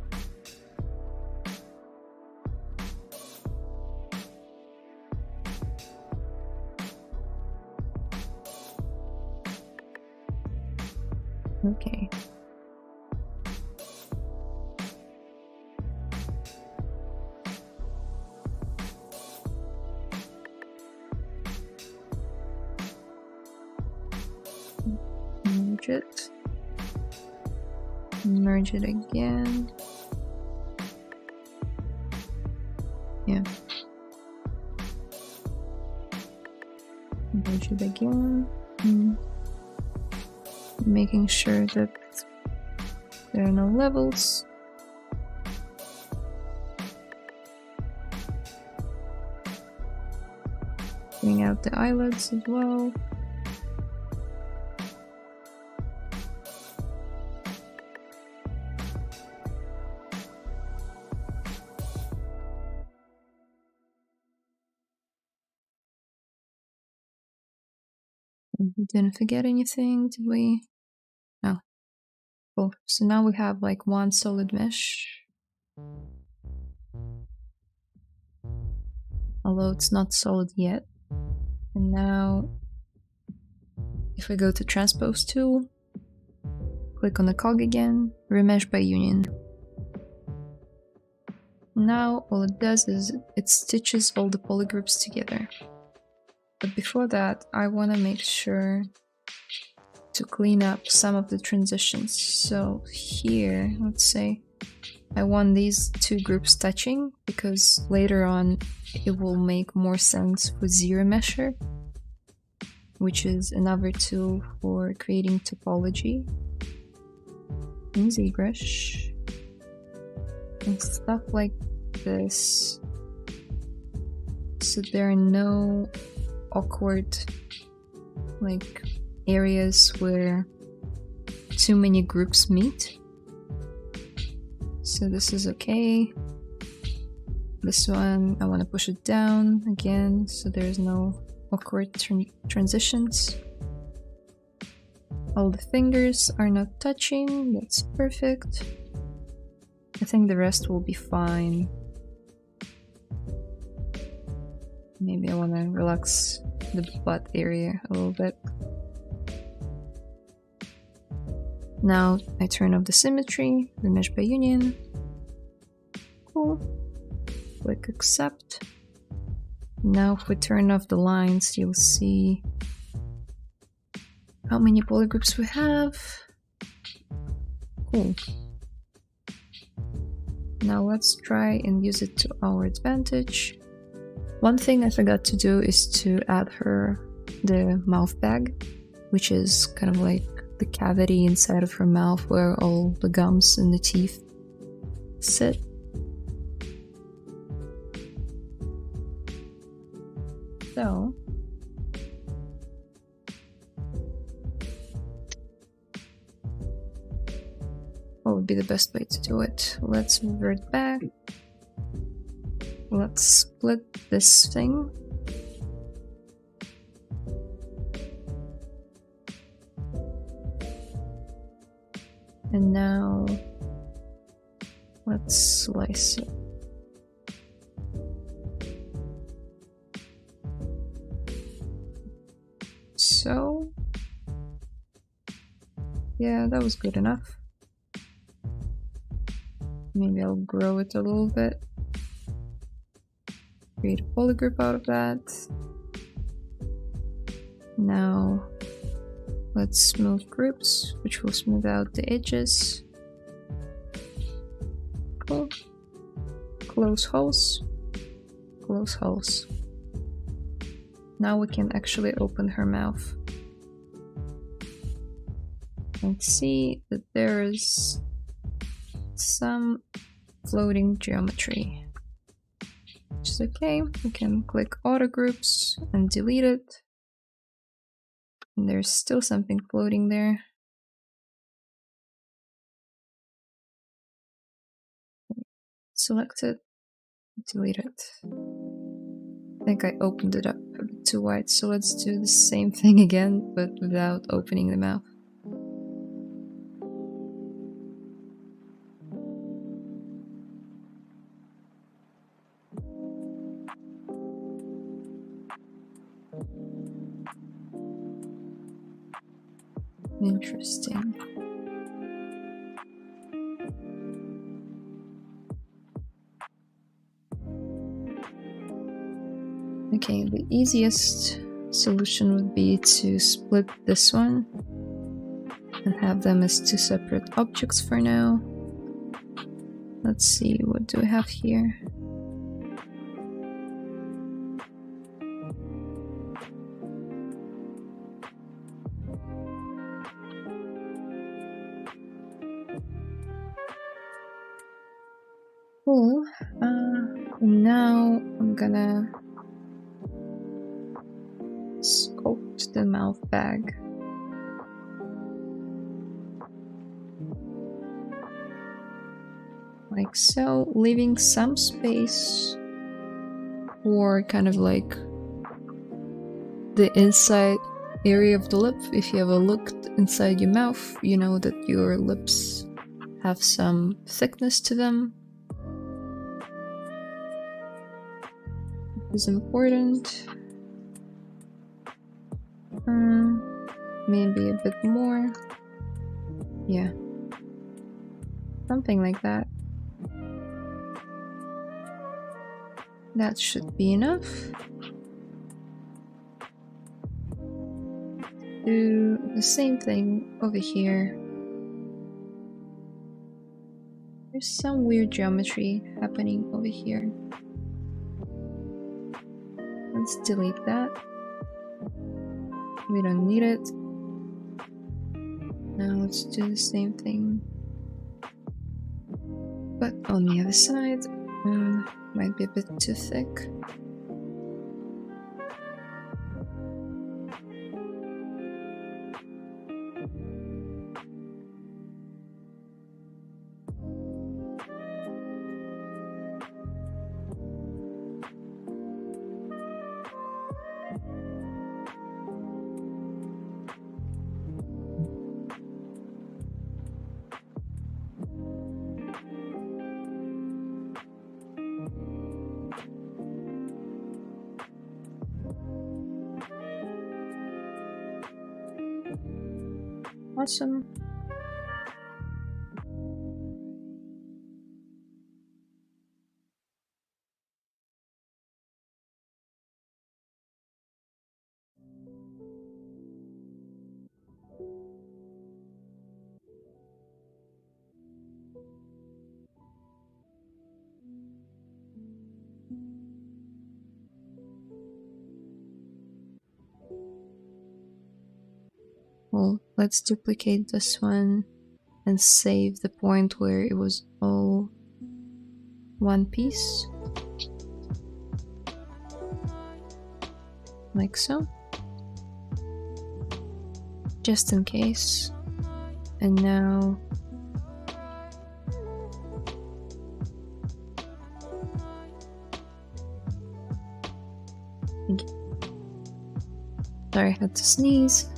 Speaker 1: Okay. Merge it. Merge it again. Yeah. Merge it again. Making sure that there are no levels. Bring out the eyelids as well. We didn't forget anything, did we? No. Cool. So now we have like one solid mesh. Although it's not solid yet. And now, if we go to Transpose tool, click on the cog again, remesh by union. Now all it does is it stitches all the polygroups together. But before that, I want to make sure to clean up some of the transitions. So here, let's say I want these two groups touching because later on it will make more sense with ZRemesher, which is another tool for creating topology in ZBrush and stuff like this, so there are no awkward like areas where too many groups meet. So this is okay. This one I want to push it down again so there's no awkward transitions. All the fingers are not touching, that's perfect. I think the rest will be fine. Maybe I want to relax the butt area a little bit. Now I turn off the symmetry, remesh by union. Cool. Click accept. Now if we turn off the lines, you'll see how many polygroups we have. Cool. Now let's try and use it to our advantage. One thing I forgot to do is to add her the mouth bag, which is kind of like the cavity inside of her mouth where all the gums and the teeth sit. So what would be the best way to do it? Let's revert back. Let's split this thing. And now let's slice it. So, yeah, that was good enough. Maybe I'll grow it a little bit. Create a polygroup out of that. Now let's smooth groups, which will smooth out the edges. Cool. Close holes. Close holes. Now we can actually open her mouth and see that there is some floating geometry. Which is okay. We can click auto groups and delete it. And there's still something floating there. Select it, delete it. I think I opened it up a bit too wide, so let's do the same thing again, but without opening the mouth. Interesting. Okay, the easiest solution would be to split this one and have them as two separate objects for now. Let's see, what do we have here? Cool. Now I'm gonna sculpt the mouth bag. Like so, leaving some space for kind of like the inside area of the lip. If you ever looked inside your mouth, you know that your lips have some thickness to them. Is important. Maybe a bit more. Yeah. Something like that. That should be enough. do the same thing over here. There's some weird geometry happening over here. Let's delete that. We don't need it. Now let's do the same thing, but on the other side. Might be a bit too thick. Awesome. Well, let's duplicate this one and save the point where it was all one piece. Like so. Just in case. And now sorry, I had to sneeze.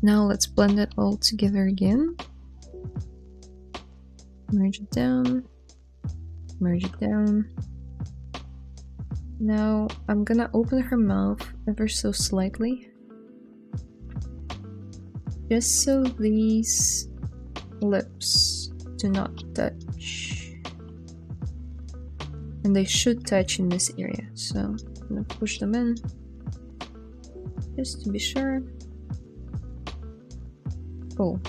Speaker 1: Now let's blend it all together again. Merge it down. Merge it down. Now I'm gonna open her mouth ever so slightly. Just so these lips do not touch. And they should touch in this area. So I'm gonna push them in. Just to be sure. Cool.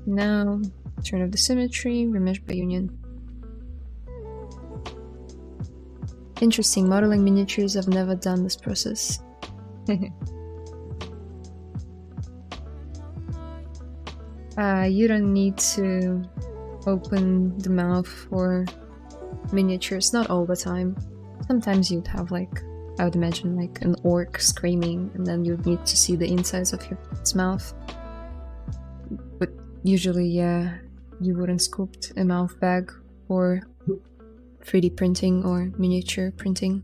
Speaker 1: Now, turn off the symmetry, remesh by union. Interesting, modeling miniatures, I've never done this process. You don't need to open the mouth for miniatures, not all the time. Sometimes you'd have like, I would imagine like an orc screaming and then you'd need to see the insides of its mouth. But usually, yeah, you wouldn't sculpt a mouth bag for 3D printing or miniature printing.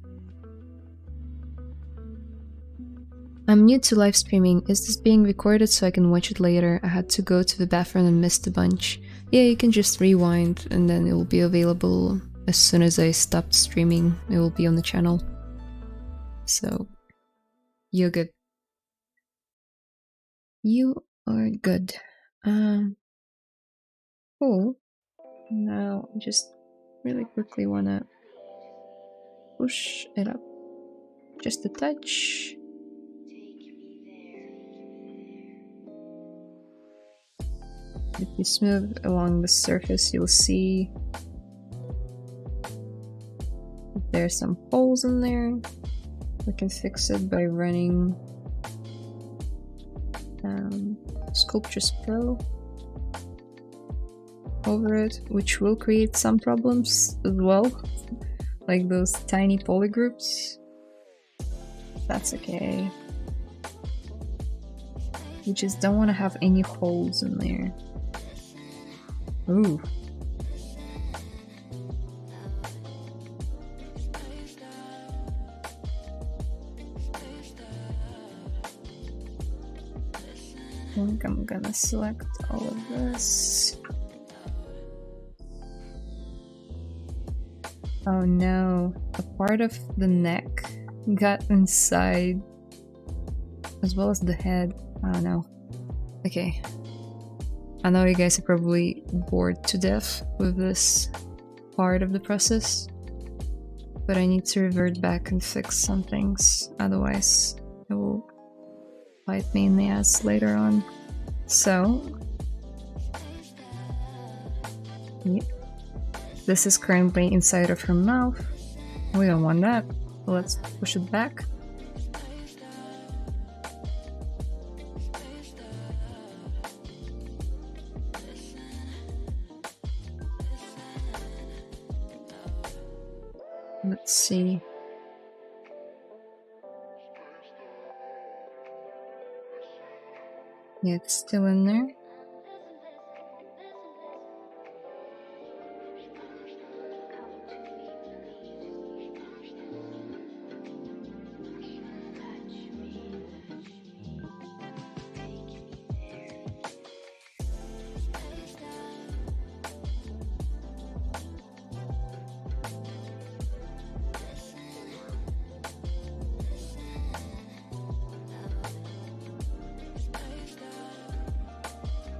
Speaker 1: I'm new to live streaming. Is this being recorded so I can watch it later? I had to go to the bathroom and missed a bunch. Yeah, you can just rewind and then it will be available as soon as I stopped streaming. It will be on the channel. So, you're good. You are good. Cool. Now, just really quickly wanna push it up just a touch. If you smooth along the surface, you'll see if there's some holes in there. We can fix it by running Sculptures Pro over it, which will create some problems as well, like those tiny polygroups. That's okay. You just don't want to have any holes in there. Ooh. I think I'm gonna select all of this. Oh no, a part of the neck got inside, as well as the head. Oh no. Okay. I know you guys are probably bored to death with this part of the process, but I need to revert back and fix some things, otherwise it will bite me in the ass later on. So, yeah. This is currently inside of her mouth. We don't want that. Let's push it back. Let's see. Yeah, it's still in there.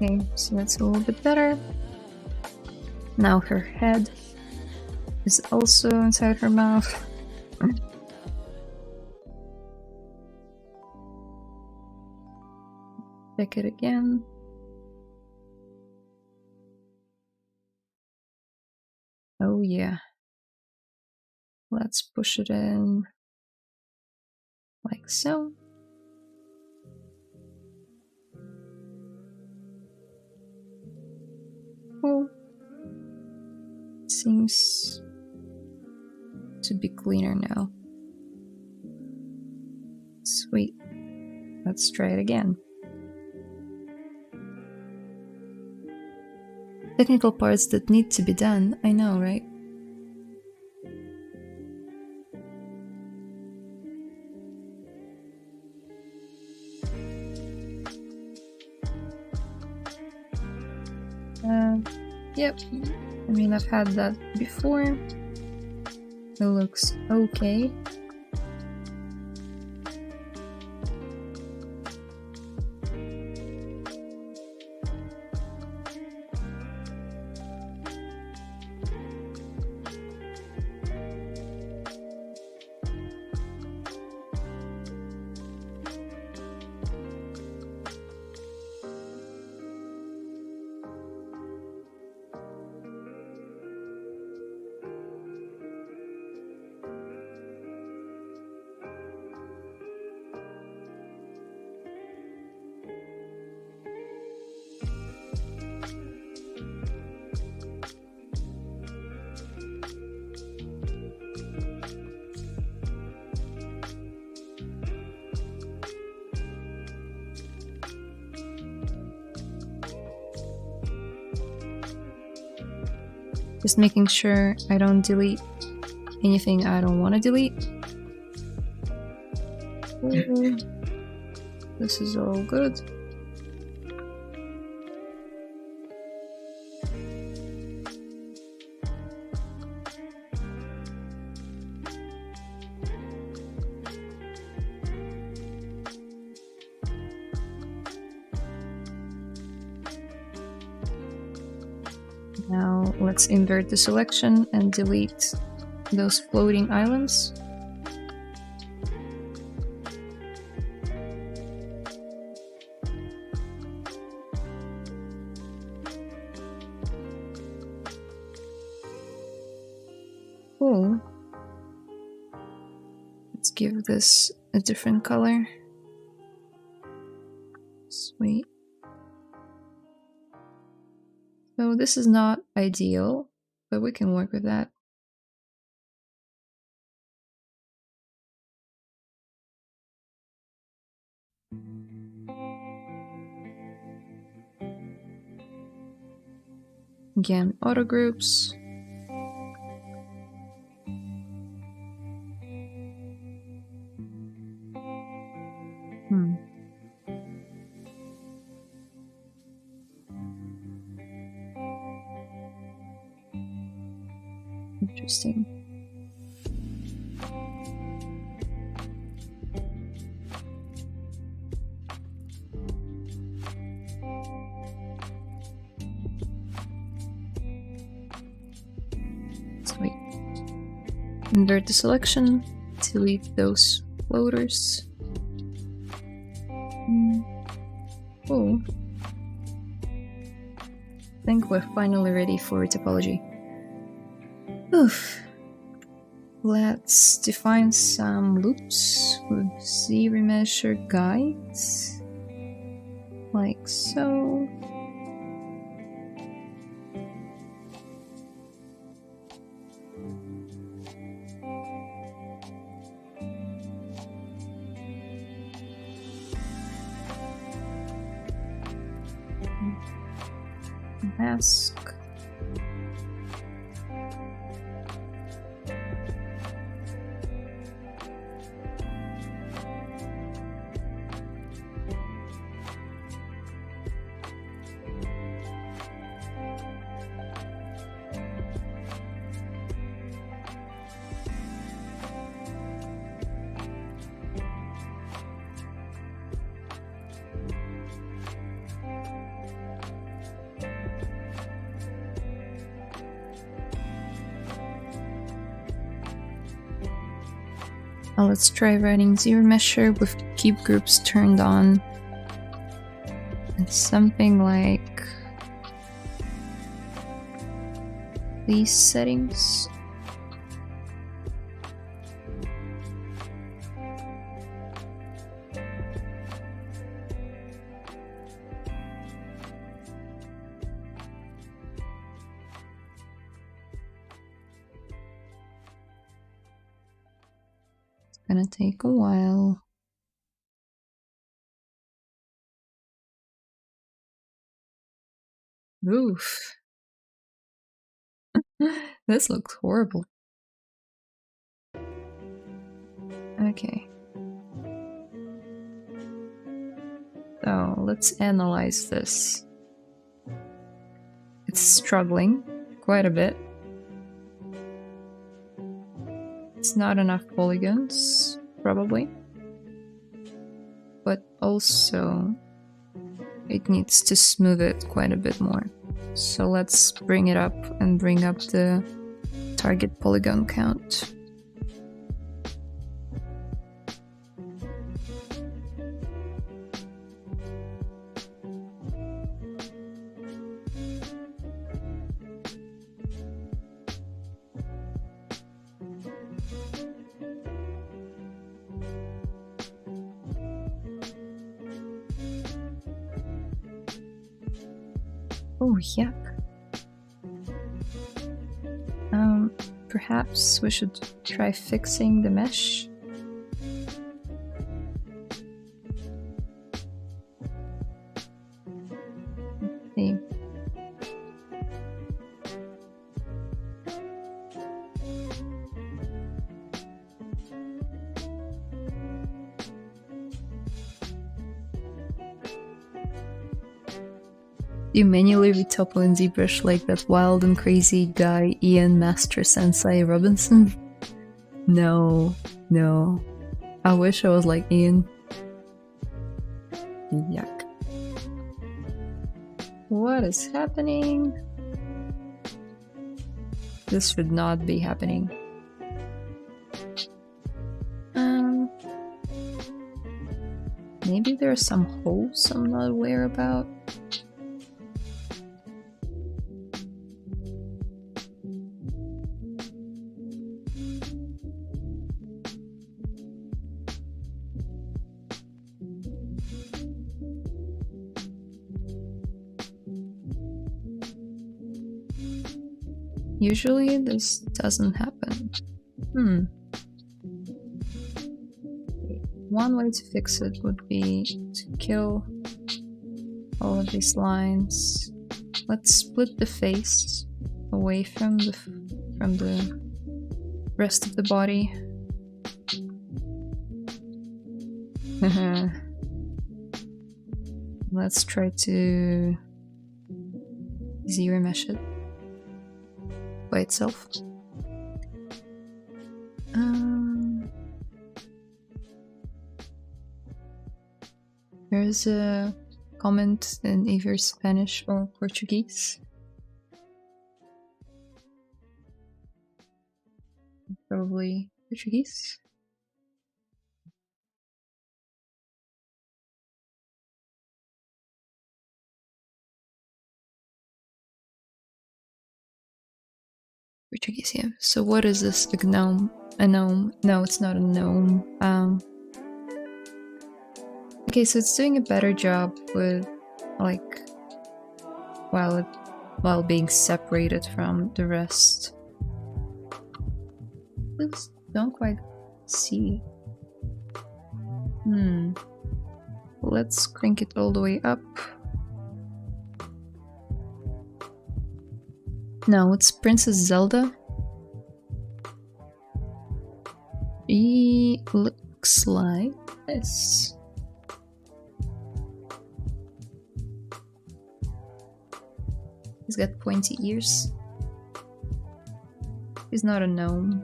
Speaker 1: Okay, so that's a little bit better. Now her head is also inside her mouth. Check it again. Oh yeah. Let's push it in like so. Oh, seems to be cleaner now. Sweet. Let's try it again. Technical parts that need to be done, I know, right? Yep. I mean, I've had that before. It looks okay. Just making sure I don't delete anything I don't want to delete. This is all good. Now let's invert the selection and delete those floating islands. Cool. Let's give this a different color. Sweet. So this is not ideal, but we can work with that. Again, auto groups. Interesting. invert the selection, delete those floaters. Oh, I think we're finally ready for topology. Oof. Let's define some loops with ZRemesher guides, like so. Mask. Now let's try writing ZRemesher with keep groups turned on. And something like these settings. Gonna take a while. Oof. This looks horrible. Okay. So let's analyze this. It's struggling quite a bit. It's not enough polygons, probably. But also, it needs to smooth it quite a bit more. So let's bring it up and bring up the target polygon count. Oh, yuck. Perhaps we should try fixing the mesh. Let's see. You manually retopo in ZBrush like that wild and crazy guy Ian Master Sensei Robinson? No, no. I wish I was like Ian. Yuck. What is happening? This should not be happening. Maybe there are some holes I'm not aware about. Usually this doesn't happen. One way to fix it would be to kill all of these lines. Let's split the face away from the rest of the body. Let's try to ZRemesh it by itself. There's a comment in either Spanish or Portuguese. So probably Portuguese. Portuguese, yeah. So what is this? A gnome? A gnome? No, it's not a gnome. Okay, so it's doing a better job with, like, while being separated from the rest. Oops, don't quite see. Let's crank it all the way up. No, it's Princess Zelda. He looks like this. He's got pointy ears. He's not a gnome.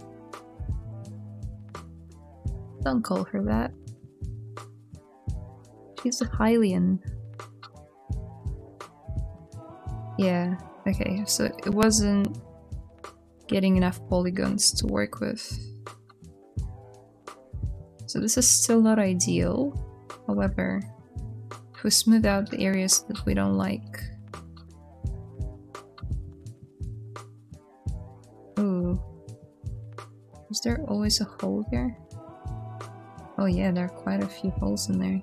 Speaker 1: Don't call her that. She's a Hylian. Yeah, okay, so it wasn't getting enough polygons to work with. So this is still not ideal. However, if we smooth out the areas that we don't like. Ooh. Is there always a hole there? Oh yeah, there are quite a few holes in there.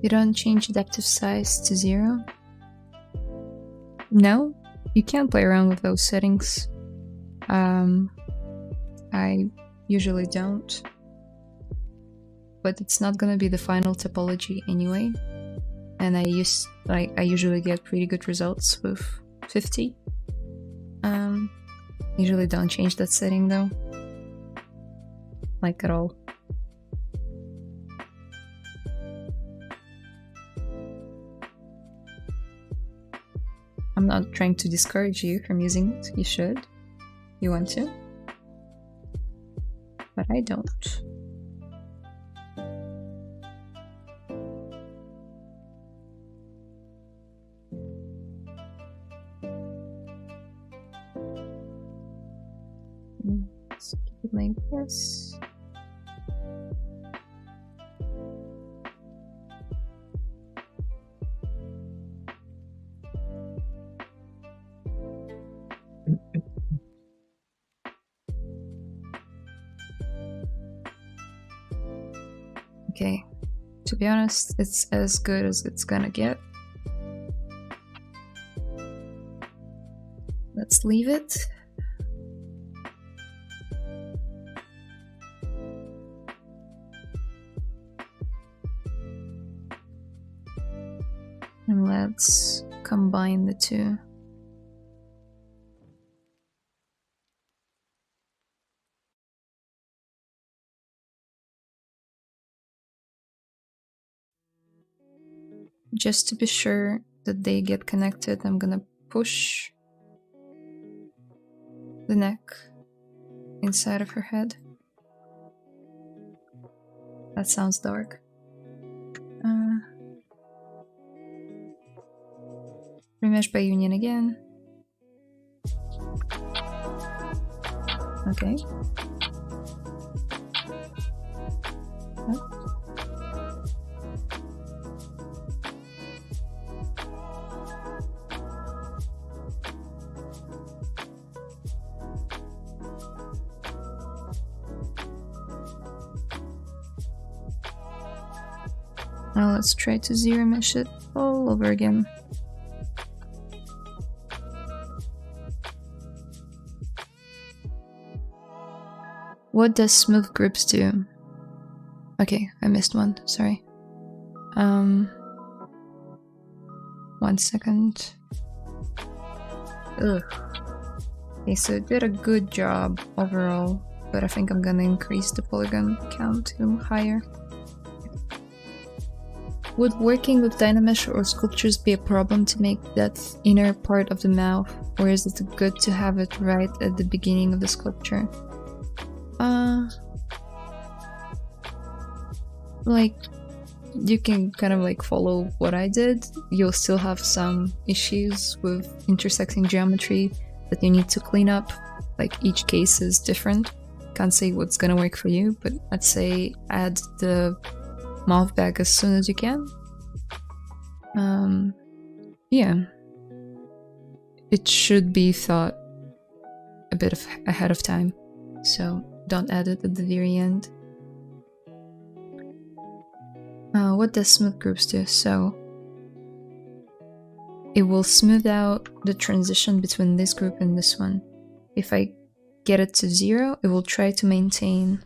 Speaker 1: You don't change adaptive size to 0? No, you can't play around with those settings. I usually don't. But it's not gonna be the final topology anyway. And I usually get pretty good results with 50. Usually don't change that setting though. Like at all. I'm not trying to discourage you from using it. You should. You want to. But I don't. Let's keep it like this. Okay, to be honest, it's as good as it's gonna get. Let's leave it. And let's combine the two. Just to be sure that they get connected, I'm gonna push the neck inside of her head. That sounds dark. Remesh by union again. Okay. Oh. Now let's try to ZRemesh it all over again. What does smooth groups do? Okay, I missed one, sorry. 1 second. Ugh. Okay, so it did a good job overall, but I think I'm gonna increase the polygon count to higher. Would working with Dynamesh or sculptures be a problem to make that inner part of the mouth, or is it good to have it right at the beginning of the sculpture? Like, you can kind of like follow what I did. You'll still have some issues with intersecting geometry that you need to clean up. Like, each case is different. Can't say what's gonna work for you, but I'd say add the mouth back as soon as you can. Yeah. It should be thought a bit ahead of time, so don't add it at the very end. What does smooth groups do? So it will smooth out the transition between this group and this one. If I get it to 0, it will try to maintain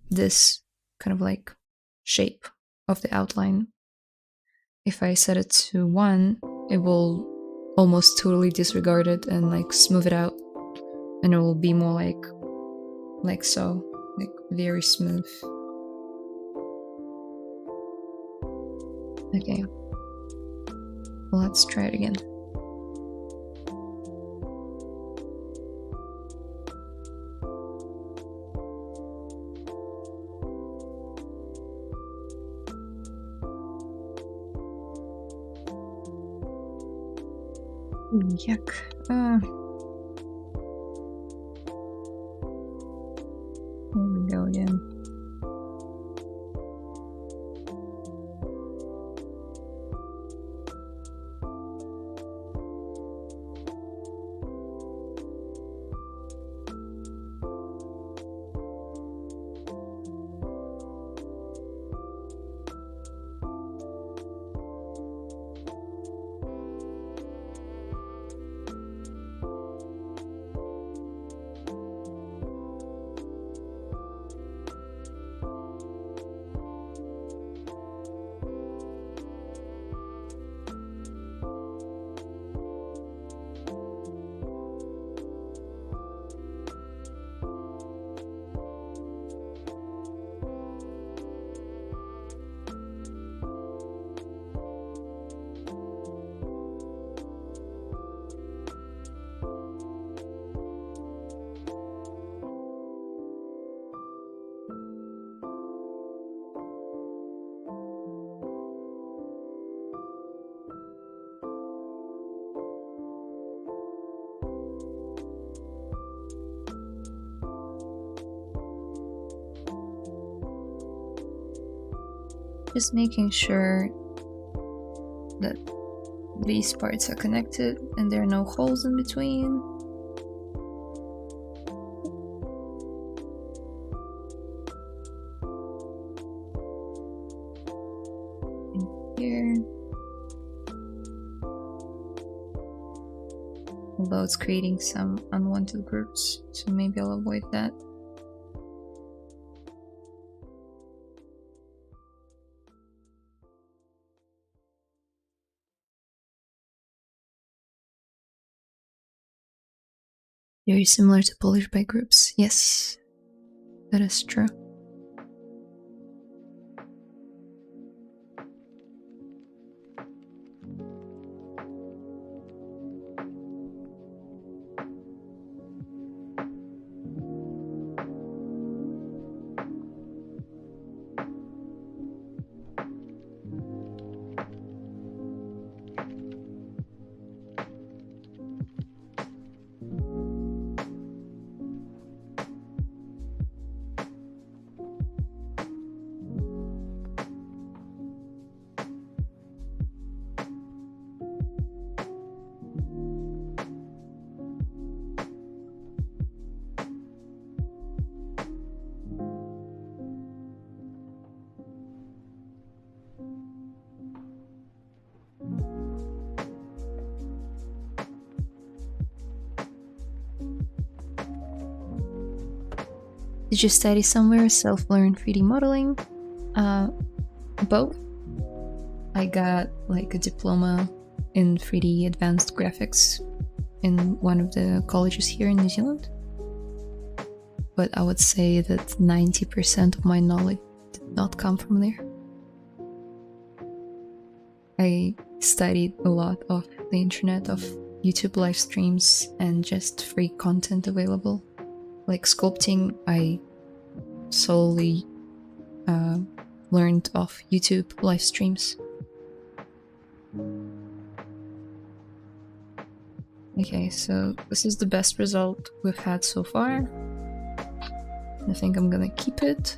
Speaker 1: this kind of like shape of the outline. If I set it to 1, it will almost totally disregard it and like smooth it out, and it will be more like so, like very smooth. Okay, well, let's try it again. Yuck. Here we go again. Just making sure that these parts are connected and there are no holes in between. And here. Although it's creating some unwanted groups, so maybe I'll avoid that. Very similar to polish by groups. Yes, that is true. Did you study somewhere, self-learn 3D modeling? Both. I got like a diploma in 3D advanced graphics in one of the colleges here in New Zealand. But I would say that 90% of my knowledge did not come from there. I studied a lot of the internet, of YouTube live streams, and just free content available. Like sculpting, I solely learned off YouTube live streams. Okay, so this is the best result we've had so far. I think I'm gonna keep it,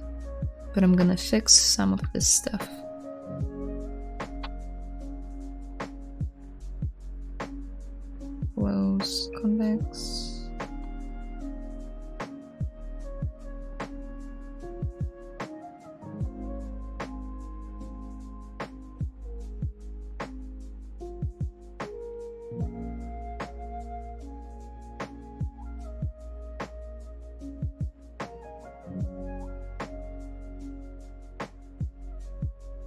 Speaker 1: but I'm gonna fix some of this stuff. Close, convex.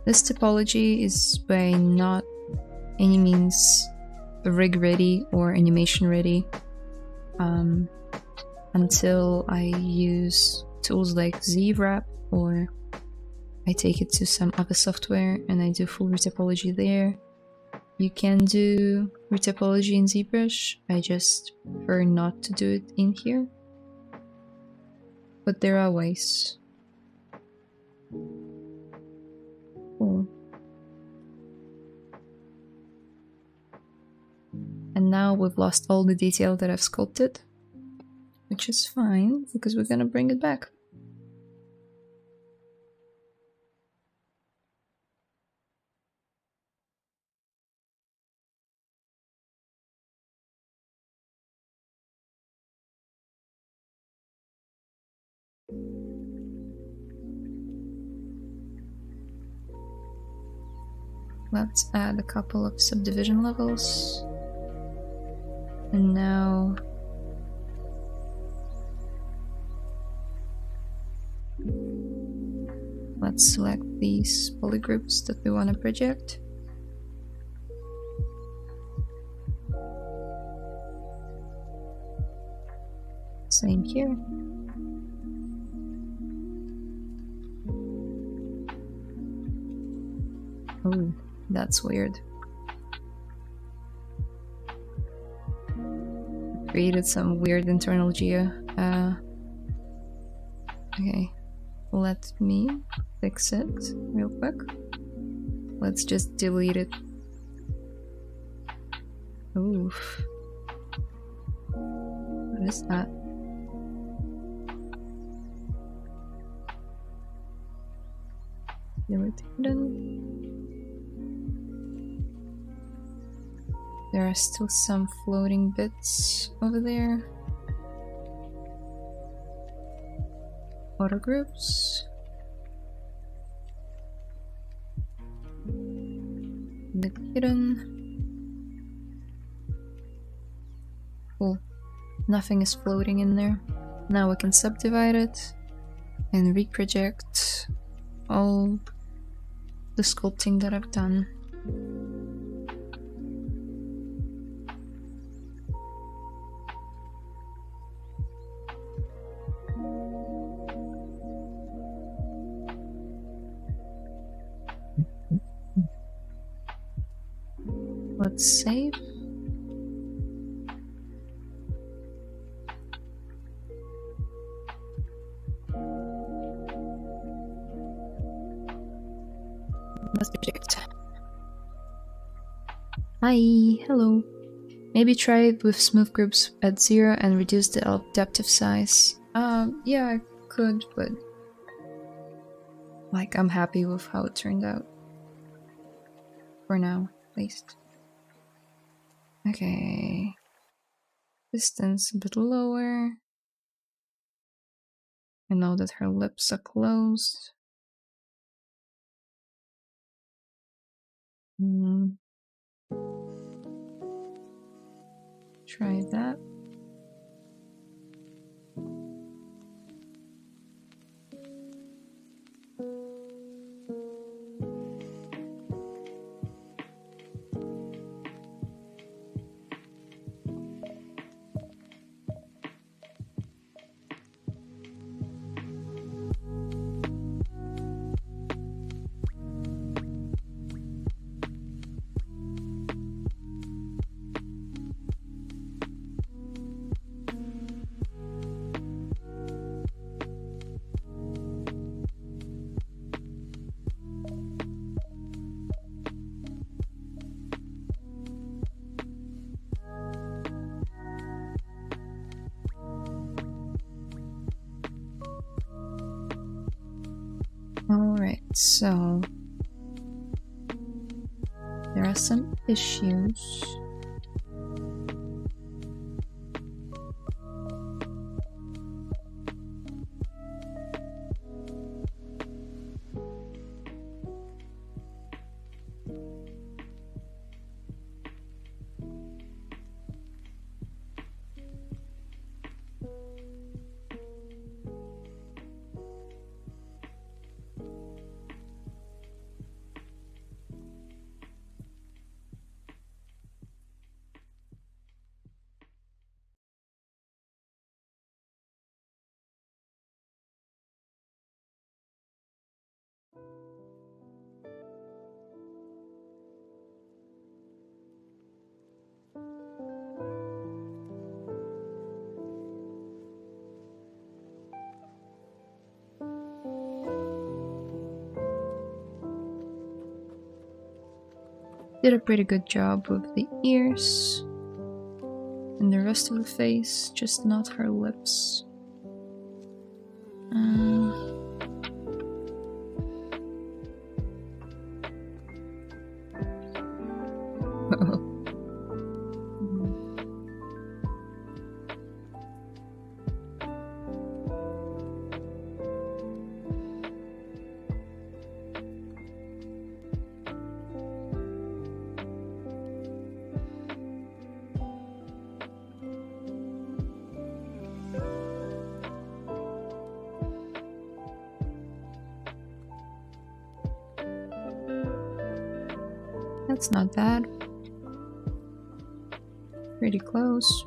Speaker 1: This topology is by not any means rig ready or animation ready until I use tools like ZRemeshing, or I take it to some other software and I do full retopology there. You can do retopology in ZBrush, I just prefer not to do it in here, but there are ways. Cool. And now we've lost all the detail that I've sculpted, which is fine because we're gonna bring it back. Let's add a couple of subdivision levels. And now let's select these polygroups that we want to project. Same here. Oh, that's weird. Created some weird internal geo. Okay, let me fix it real quick. Let's just delete it. Oof. What is that? Delete hidden. There are still some floating bits over there. Auto groups. The hidden. Cool. Nothing is floating in there. Now we can subdivide it and reproject all the sculpting that I've done. Let's save. Let's project. Hi, hello. Maybe try it with smooth groups at 0 and reduce the adaptive size. Yeah, I could, but like I'm happy with how it turned out. For now, at least. Okay. Distance a bit lower. I know that her lips are closed. Try that. So there are some issues. Did a pretty good job with the ears and the rest of the face, just not her lips. That's not bad. Pretty close.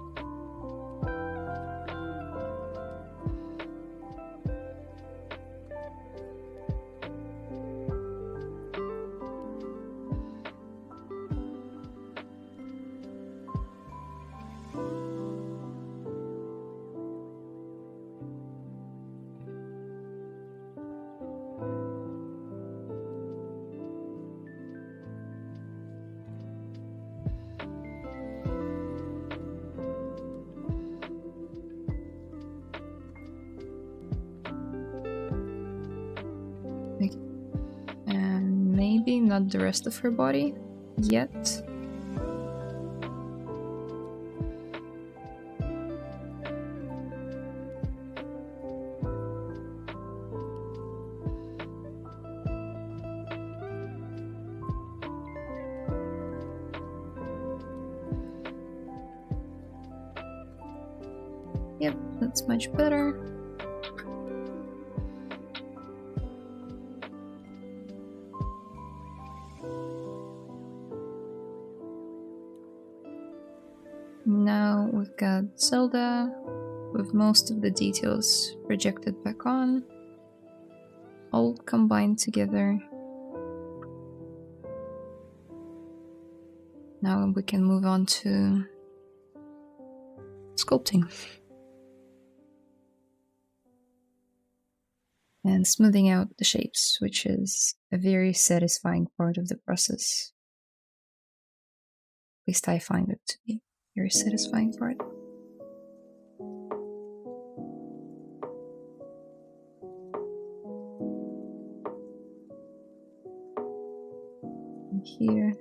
Speaker 1: And maybe not the rest of her body yet. Yep, that's much better. Now we've got Zelda with most of the details projected back on, all combined together. Now we can move on to sculpting and smoothing out the shapes, which is a very satisfying part of the process. At least I find it to be a very satisfying part. And here.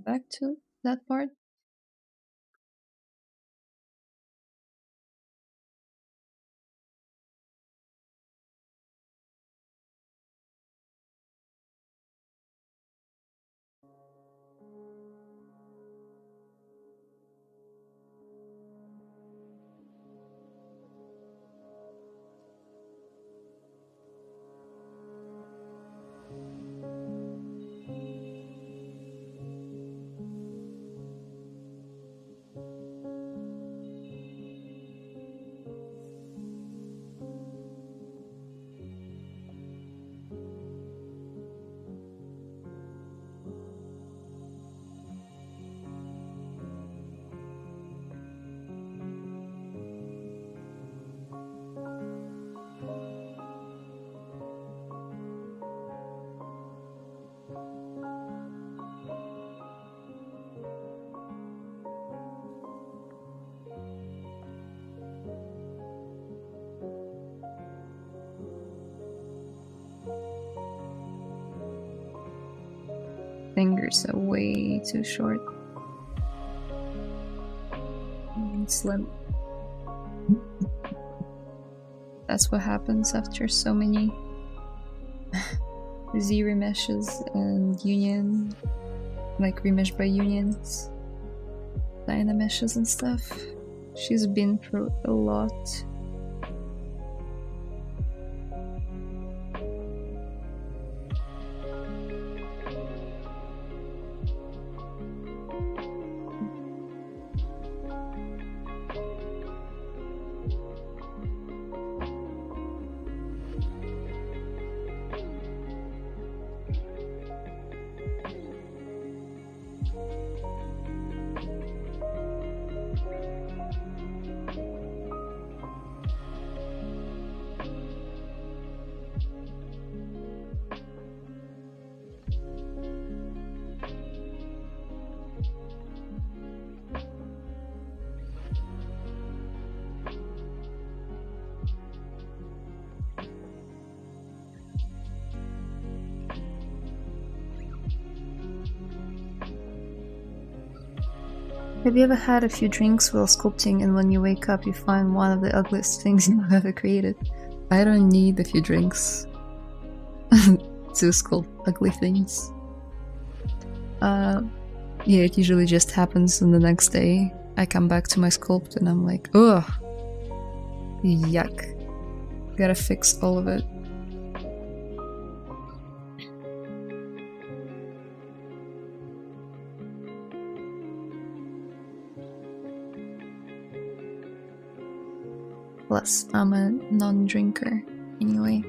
Speaker 1: back to that part. Fingers are way too short and slim. That's what happens after so many ZRemeshes and union, like remesh by unions, Dynameshes and stuff. She's been through a lot. Have you ever had a few drinks while sculpting and when you wake up you find one of the ugliest things you've ever created? I don't need a few drinks to sculpt ugly things. Yeah, it usually just happens and the next day I come back to my sculpt and I'm like, ugh, yuck. Gotta fix all of it. Plus, I'm a non-drinker anyway.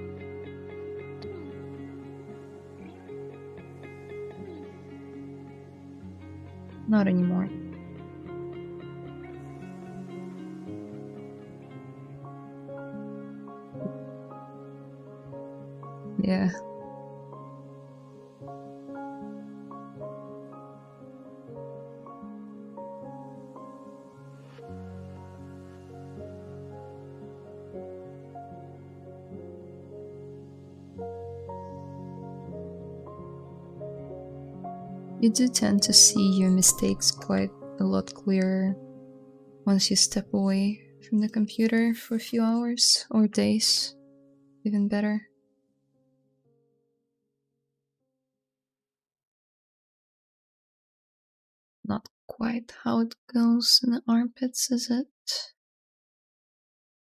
Speaker 1: Not anymore. Yeah. You do tend to see your mistakes quite a lot clearer once you step away from the computer for a few hours or days. Even better. Not quite how it goes in the armpits, is it?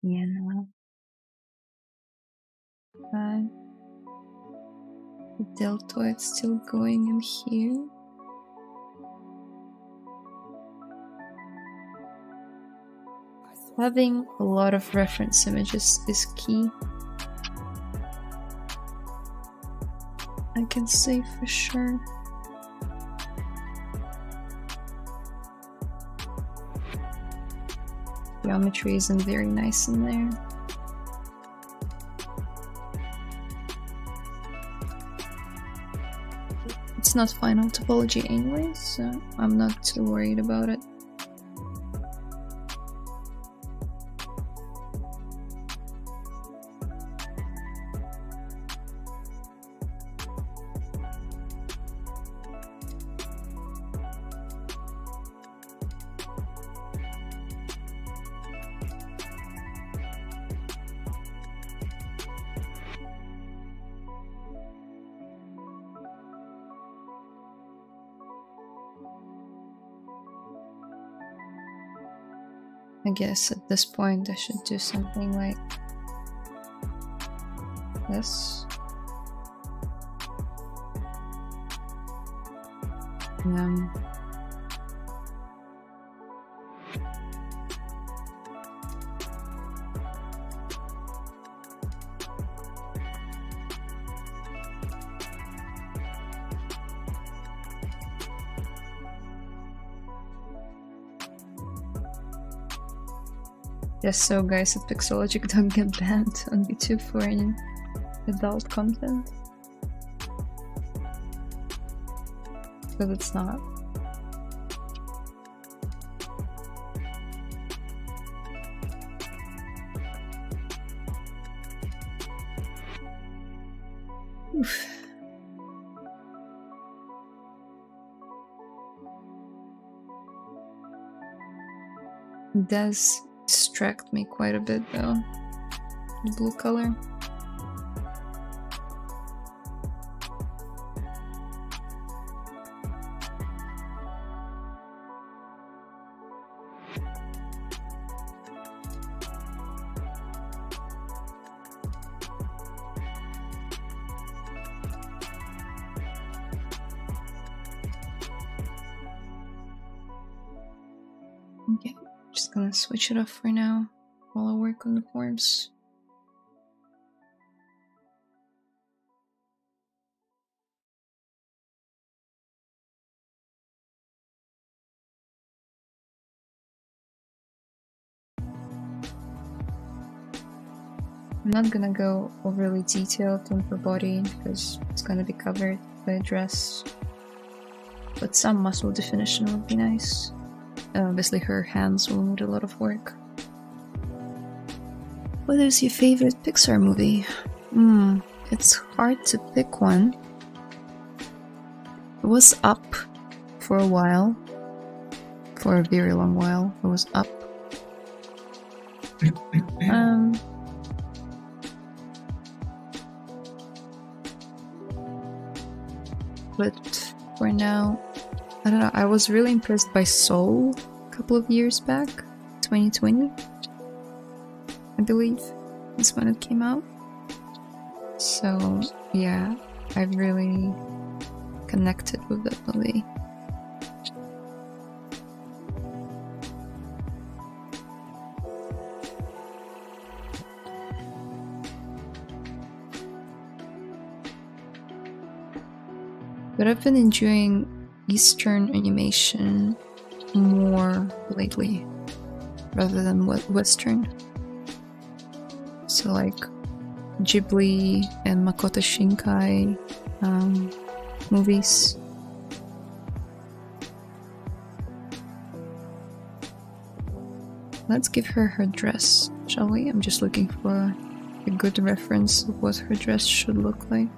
Speaker 1: Yeah, no. The deltoid still going in here. Having a lot of reference images is key. I can say for sure. Geometry isn't very nice in there. It's not final topology anyway, so I'm not too worried about it. I guess at this point I should do something like this. And then just so guys at Pixologic don't get banned on YouTube for any adult content. Because it's not. Oof. It does distract me quite a bit though, the blue color. Okay, just gonna switch it off for now while I work on the forms. I'm not gonna go overly detailed on her body because it's gonna be covered by a dress, but some muscle definition would be nice. Obviously her hands will need a lot of work. What is your favorite Pixar movie? It's hard to pick one. It was Up for a while. For a very long while, it was Up. But for now, I don't know, I was really impressed by Soul a couple of years back, 2020, I believe, is when it came out. So yeah, I really connected with that movie. But I've been enjoying Eastern animation more lately, rather than Western. So like Ghibli and Makoto Shinkai movies. Let's give her her dress, shall we? I'm just looking for a good reference of what her dress should look like.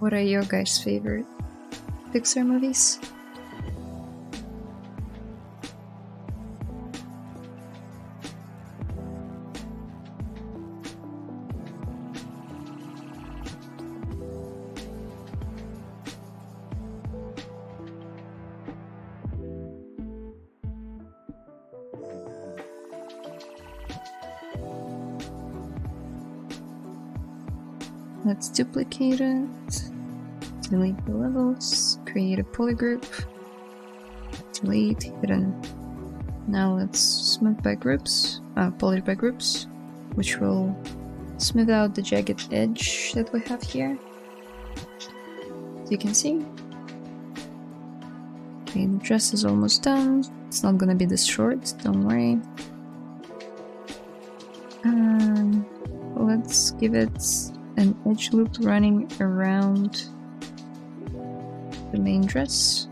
Speaker 1: What are your guys' favorite Pixar movies? Let's duplicate it, delete the levels, create a polygroup, delete, hidden. Now let's smooth by groups, polish by groups, which will smooth out the jagged edge that we have here, as you can see. Okay, the dress is almost done. It's not gonna be this short, don't worry. Let's give it an edge loop running around the main dress.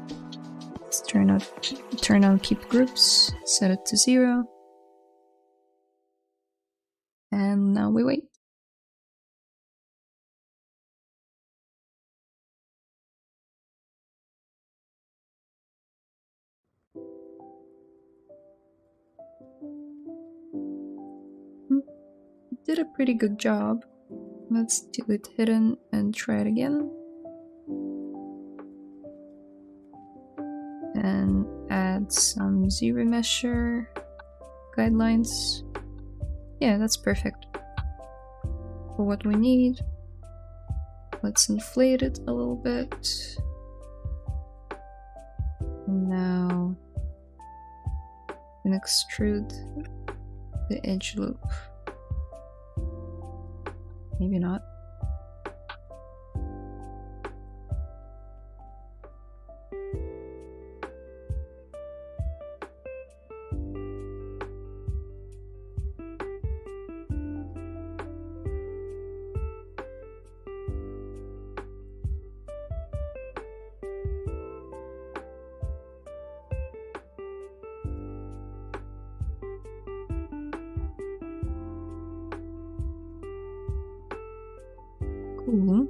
Speaker 1: Let's turn on keep groups, set it to 0. And now we wait. Did a pretty good job. Let's do it hidden and try it again. And add some ZRemesher guidelines. Yeah, that's perfect for what we need. Let's inflate it a little bit. And now and extrude the edge loop. Maybe not. Cool.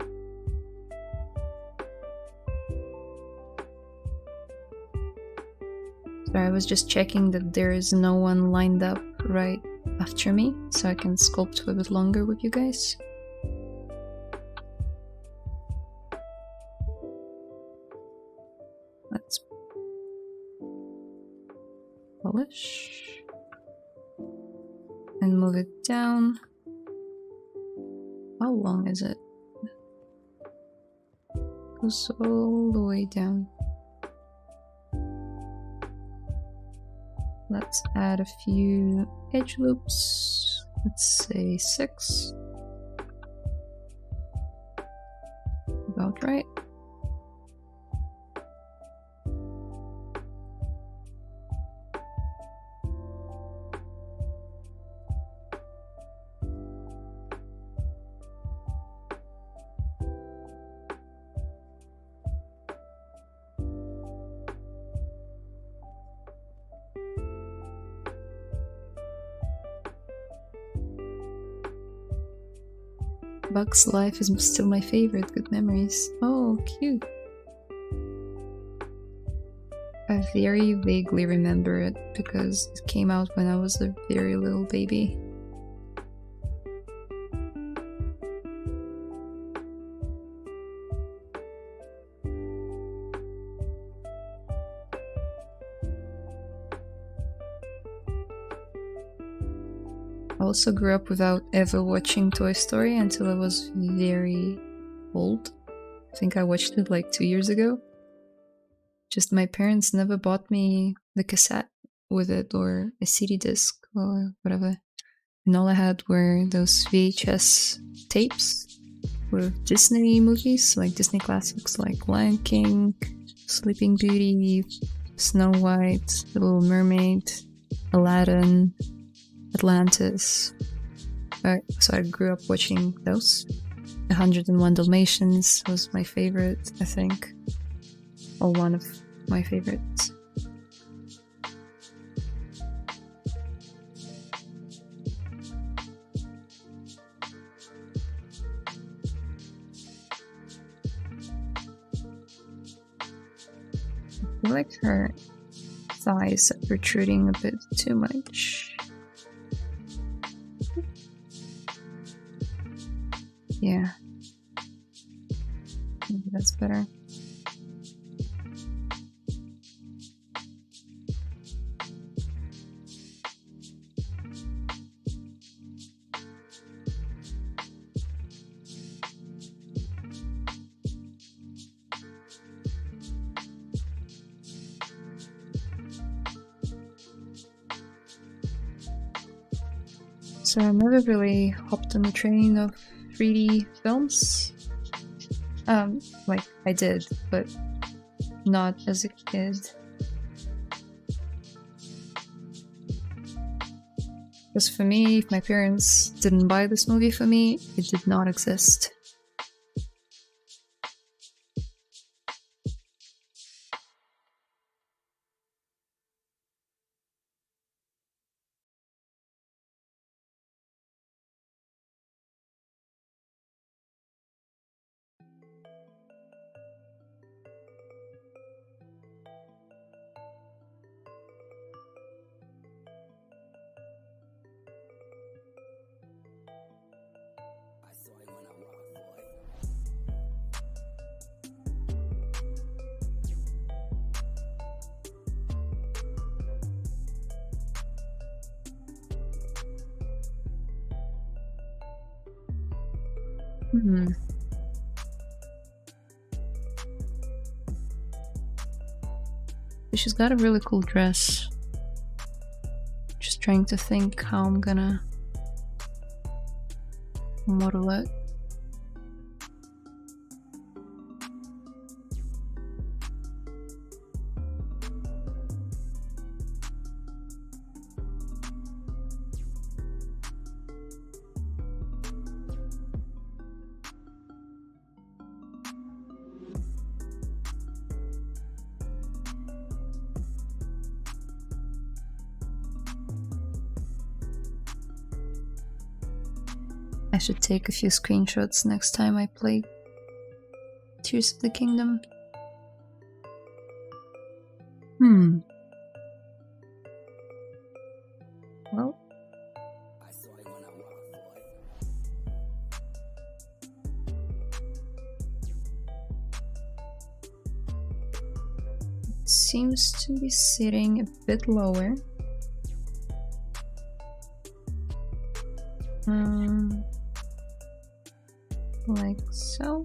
Speaker 1: Sorry, I was just checking that there is no one lined up right after me, so I can sculpt for a bit longer with you guys. Let's polish and move it down. How long is it? Goes all the way down. Let's add a few edge loops. Let's say 6. About right. Bugs Life is still my favorite. Good memories. Oh, cute. I very vaguely remember it because it came out when I was a very little baby. I also grew up without ever watching Toy Story until I was very old. I think I watched it like 2 years ago. Just my parents never bought me the cassette with it or a CD disc or whatever. And all I had were those VHS tapes with Disney movies, like Disney classics like Lion King, Sleeping Beauty, Snow White, The Little Mermaid, Aladdin, Atlantis. So I grew up watching those. 101 Dalmatians was my favorite, I think. Or one of my favorites. I feel like her thighs are protruding a bit too much. Yeah, maybe that's better. So I never really hopped on the train of 3D films. Like I did, but not as a kid. Because for me, if my parents didn't buy this movie for me, it did not exist. She's got a really cool dress. Just trying to think how I'm gonna model it. I should take a few screenshots next time I play Tears of the Kingdom. Well. It seems to be sitting a bit lower. Like so.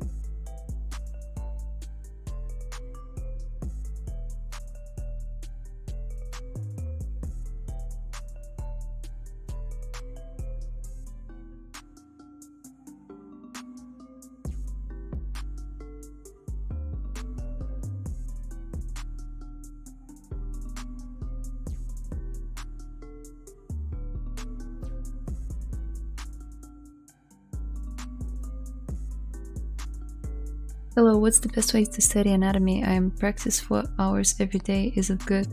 Speaker 1: Hello, what's the best way to study anatomy? I practice 4 hours every day. Is it good?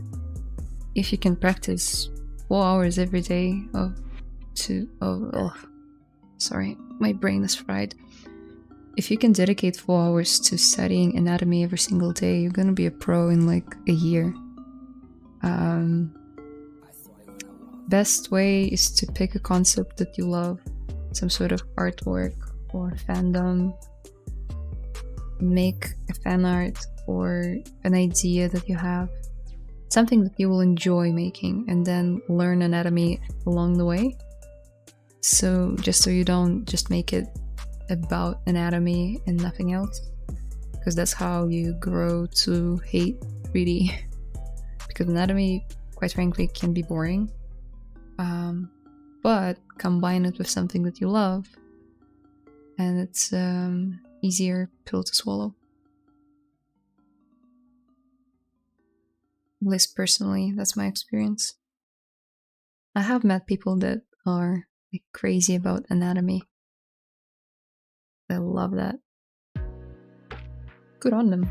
Speaker 1: If you can practice 4 hours every day sorry, my brain is fried. If you can dedicate 4 hours to studying anatomy every single day, you're gonna be a pro in like a year. Best way is to pick a concept that you love, some sort of artwork or fandom. Make a fan art or an idea that you have, something that you will enjoy making, and then learn anatomy along the way. So you don't just make it about anatomy and nothing else, because that's how you grow to hate 3D. Because anatomy, quite frankly, can be boring. But combine it with something that you love, and it's easier pill to swallow. At least personally, that's my experience. I have met people that are like crazy about anatomy. I love that. Good on them.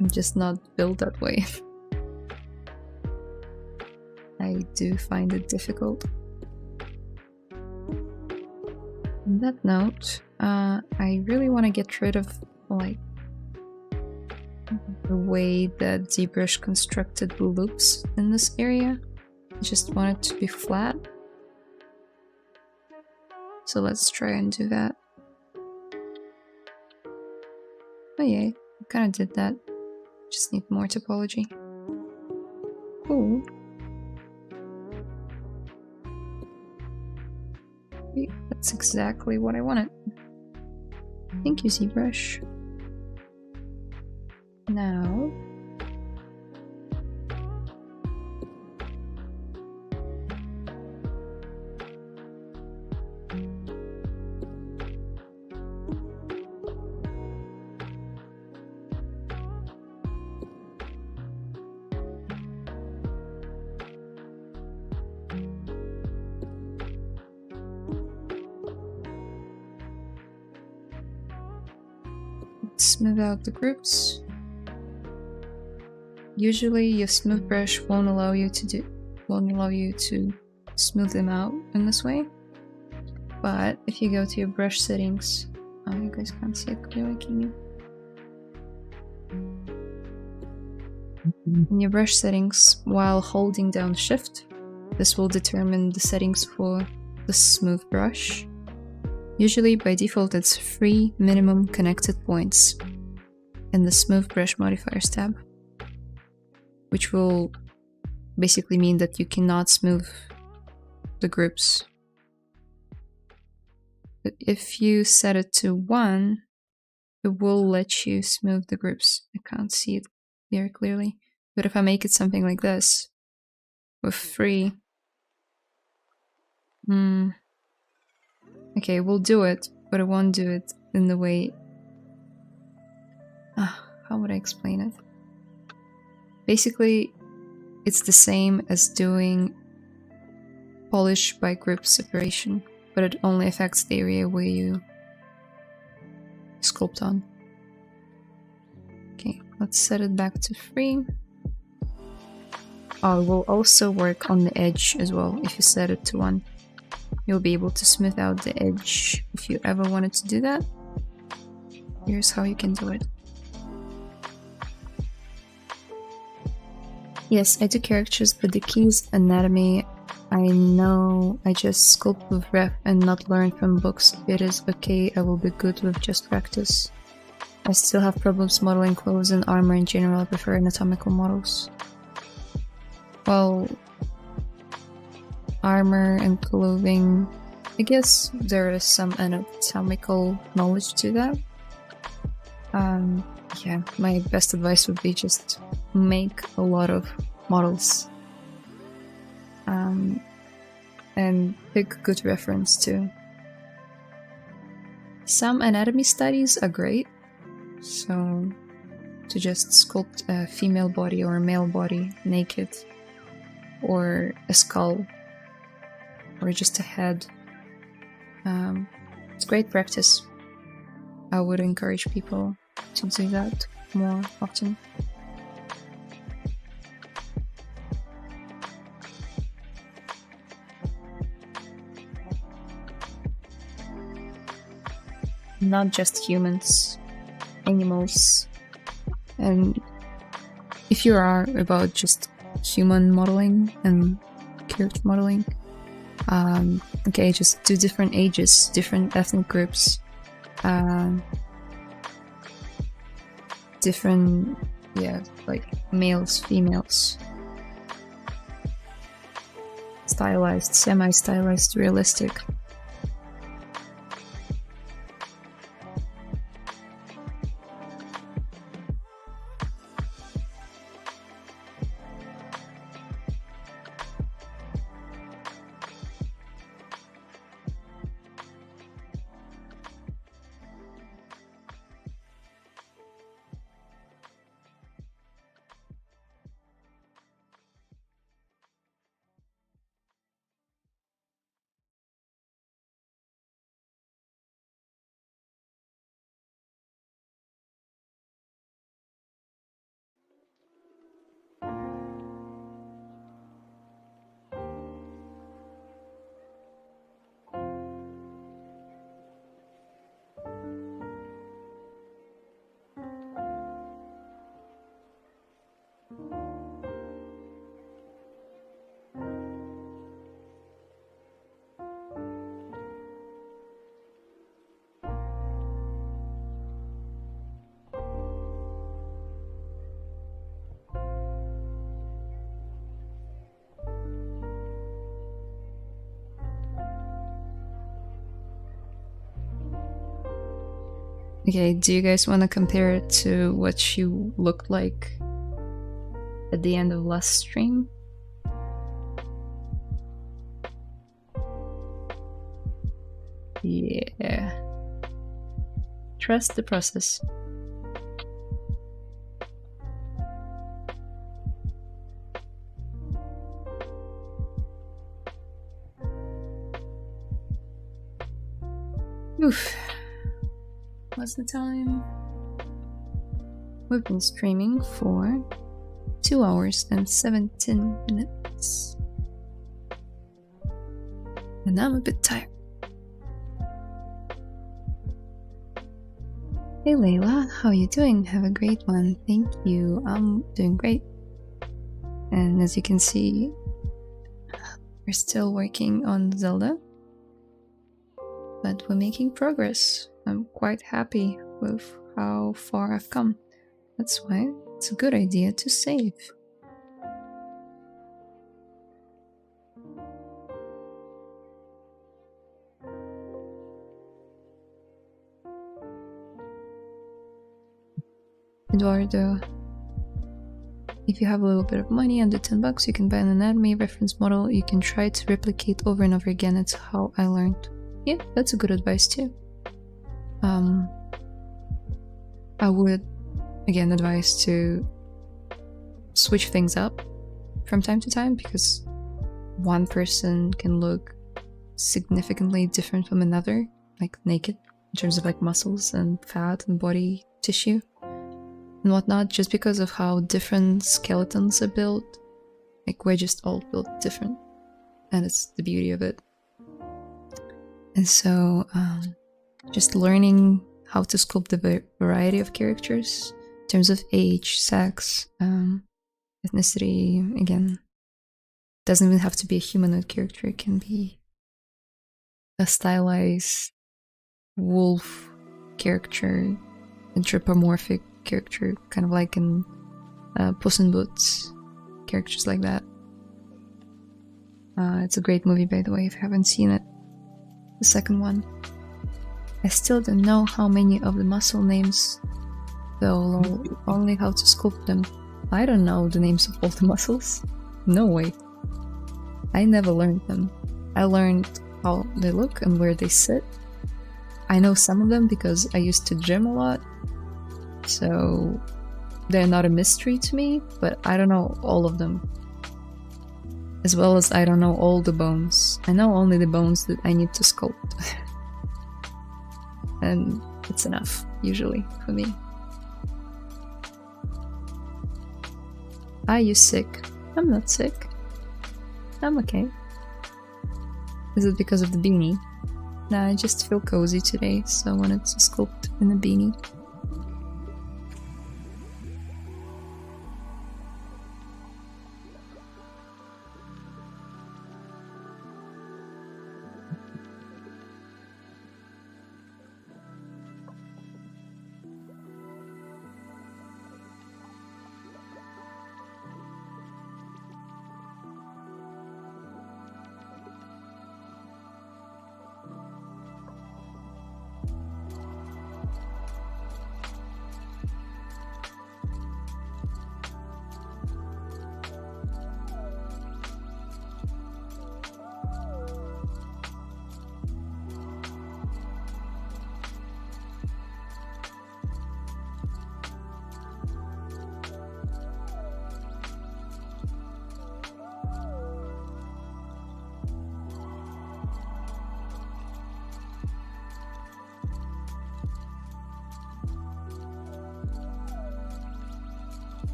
Speaker 1: I'm just not built that way. I do find it difficult. On that note, I really want to get rid of like the way that ZBrush constructed the loops in this area. I just want it to be flat. So let's try and do that. Oh yeah, I kind of did that. Just need more topology. Cool. That's exactly what I wanted. Thank you, ZBrush. Now... let's smooth out the groups. Usually your smooth brush won't allow you to smooth them out in this way. But if you go to your brush settings, oh, you guys can't see it clearly, can you? In your brush settings, while holding down Shift, this will determine the settings for the smooth brush. Usually by default it's 3 minimum connected points in the smooth brush modifiers tab, which will basically mean that you cannot smooth the groups. But if you set it to 1, it will let you smooth the groups. I can't see it very clearly. But if I make it something like this, with 3, okay, we'll do it, but it won't do it in the way... how would I explain it? Basically, it's the same as doing polish by group separation, but it only affects the area where you sculpt on. Okay, let's set it back to 3. Oh, it will also work on the edge as well. If you set it to 1, you'll be able to smooth out the edge if you ever wanted to do that. Here's how you can do it. Yes, I do characters, but the keys anatomy, I know I just sculpt with ref and not learn from books. It is okay, I will be good with just practice. I still have problems modeling clothes and armor in general. I prefer anatomical models. Well, armor and clothing, I guess there is some anatomical knowledge to that. Yeah, my best advice would be just make a lot of models. And pick good reference too. Some anatomy studies are great, so to just sculpt a female body or a male body naked, or a skull, or just a head. It's great practice. I would encourage people to do that more often. Not just humans, animals. And if you are about just human modeling and character modeling, okay, just do different ages, different ethnic groups, different, yeah, like males, females, stylized, semi-stylized, realistic. Okay, do you guys want to compare it to what she looked like at the end of last stream? Yeah. Trust the process. Oof. What's the time? We've been streaming for 2 hours and 17 minutes. And I'm a bit tired. Hey Layla, how are you doing? Have a great one. Thank you. I'm doing great. And as you can see, we're still working on Zelda, but we're making progress. I'm quite happy with how far I've come. That's why it's a good idea to save. Eduardo, if you have a little bit of money, under 10 bucks, you can buy an anatomy reference model you can try to replicate over and over again. It's how I learned. Yeah, that's a good advice too. I would again advise to switch things up from time to time, because one person can look significantly different from another, like naked, in terms of like muscles and fat and body tissue and whatnot, just because of how different skeletons are built. Like, we're just all built different, and it's the beauty of it. And so just learning how to sculpt the variety of characters in terms of age, sex, ethnicity. Again, doesn't even have to be a humanoid character. It can be a stylized wolf character, anthropomorphic character, kind of like in Puss in Boots, characters like that. It's a great movie, by the way, if you haven't seen it. The second one. I still don't know how many of the muscle names, though, only how to sculpt them. I don't know the names of all the muscles. No way. I never learned them. I learned how they look and where they sit. I know some of them because I used to gym a lot, so they're not a mystery to me, but I don't know all of them. As well as I don't know all the bones. I know only the bones that I need to sculpt. And it's enough, usually, for me. Are you sick? I'm not sick. I'm okay. Is it because of the beanie? Nah, I just feel cozy today, so I wanted to sculpt in a beanie.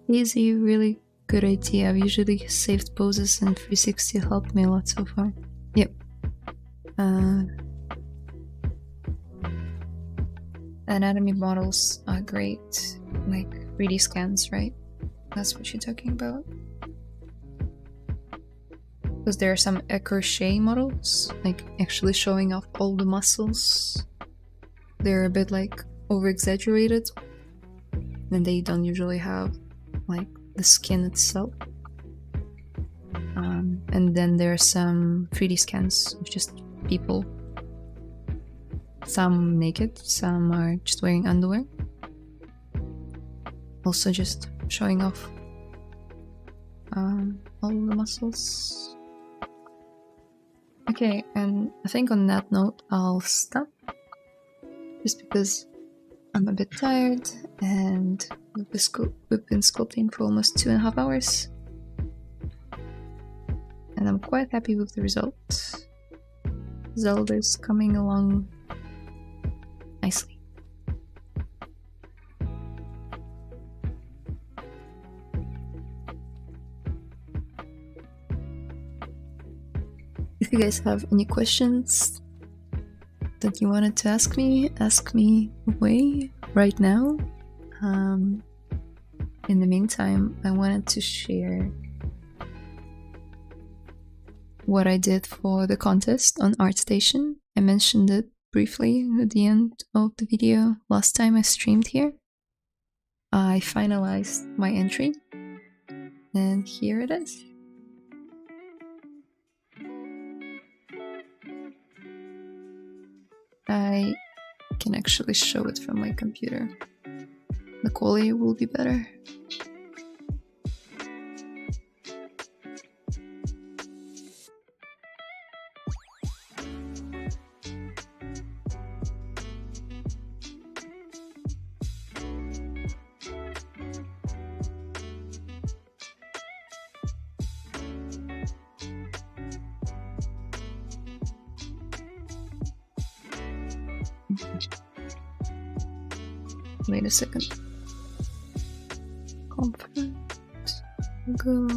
Speaker 1: Easy, really good idea. I've usually saved poses, and 360 helped me a lot so far. Yep. Anatomy models are great, like 3D scans, right? That's what you're talking about. Because there are some crochet models, like actually showing off all the muscles. They're a bit like over-exaggerated, and they don't usually have like the skin itself. And then there are some 3D scans of just people. Some naked, some are just wearing underwear. Also just showing off all the muscles. Okay, and I think on that note I'll stop, just because I'm a bit tired and we've been sculpting for almost 2.5 hours, and I'm quite happy with the result. Zelda's coming along nicely. If you guys have any questions that you wanted to ask me away right now. In the meantime, I wanted to share what I did for the contest on ArtStation. I mentioned it briefly at the end of the video last time I streamed here. I finalized my entry, and here it is. I can actually show it from my computer. The quality will be better. Wait a second. Confident. Go.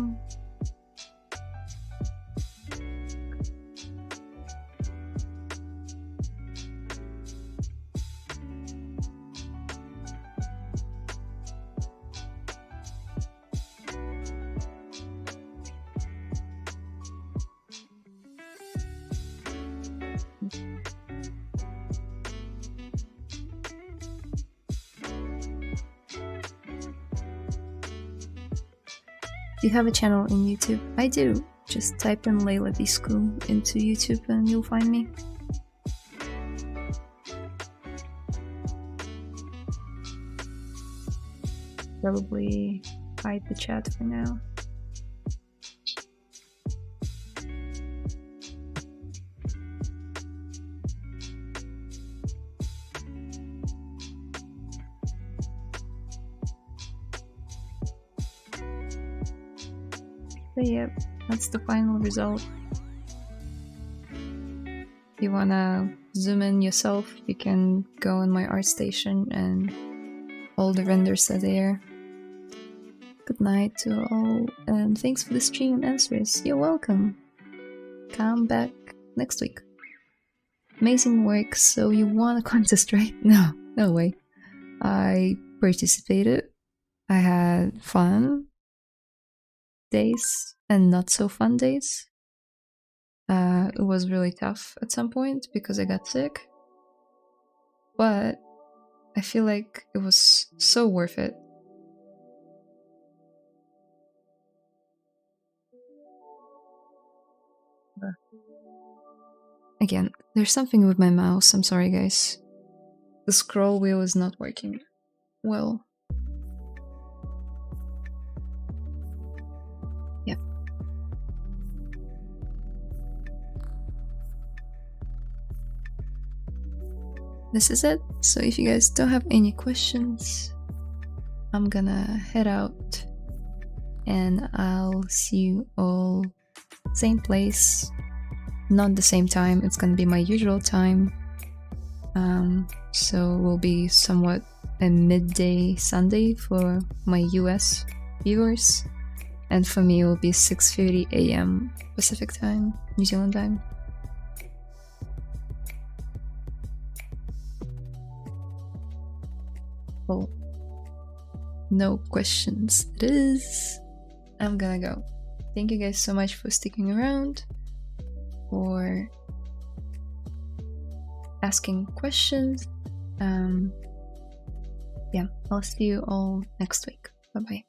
Speaker 1: Do you have a channel in YouTube? I do. Just type in Layla Viscu into YouTube and you'll find me. Probably hide the chat for now. But yeah, that's the final result. If you wanna zoom in yourself, you can go on my ArtStation and all the renders are there. Good night to all, and thanks for the stream and answers. You're welcome. Come back next week. Amazing work. So you won a contest, right? No way. I participated. I had fun days and not so fun days. It was really tough at some point because I got sick, but I feel like it was so worth it. Again, there's something with my mouse, I'm sorry guys. The scroll wheel is not working well. Yeah. This is it. So if you guys don't have any questions, I'm gonna head out and I'll see you all same place, not the same time. It's gonna be my usual time. So it will be somewhat a midday Sunday for my US viewers, and for me it will be 6:30 AM Pacific time, New Zealand time. Well, no questions it is. I'm gonna go. Thank you guys so much for sticking around, for asking questions. Yeah, I'll see you all next week. Bye bye.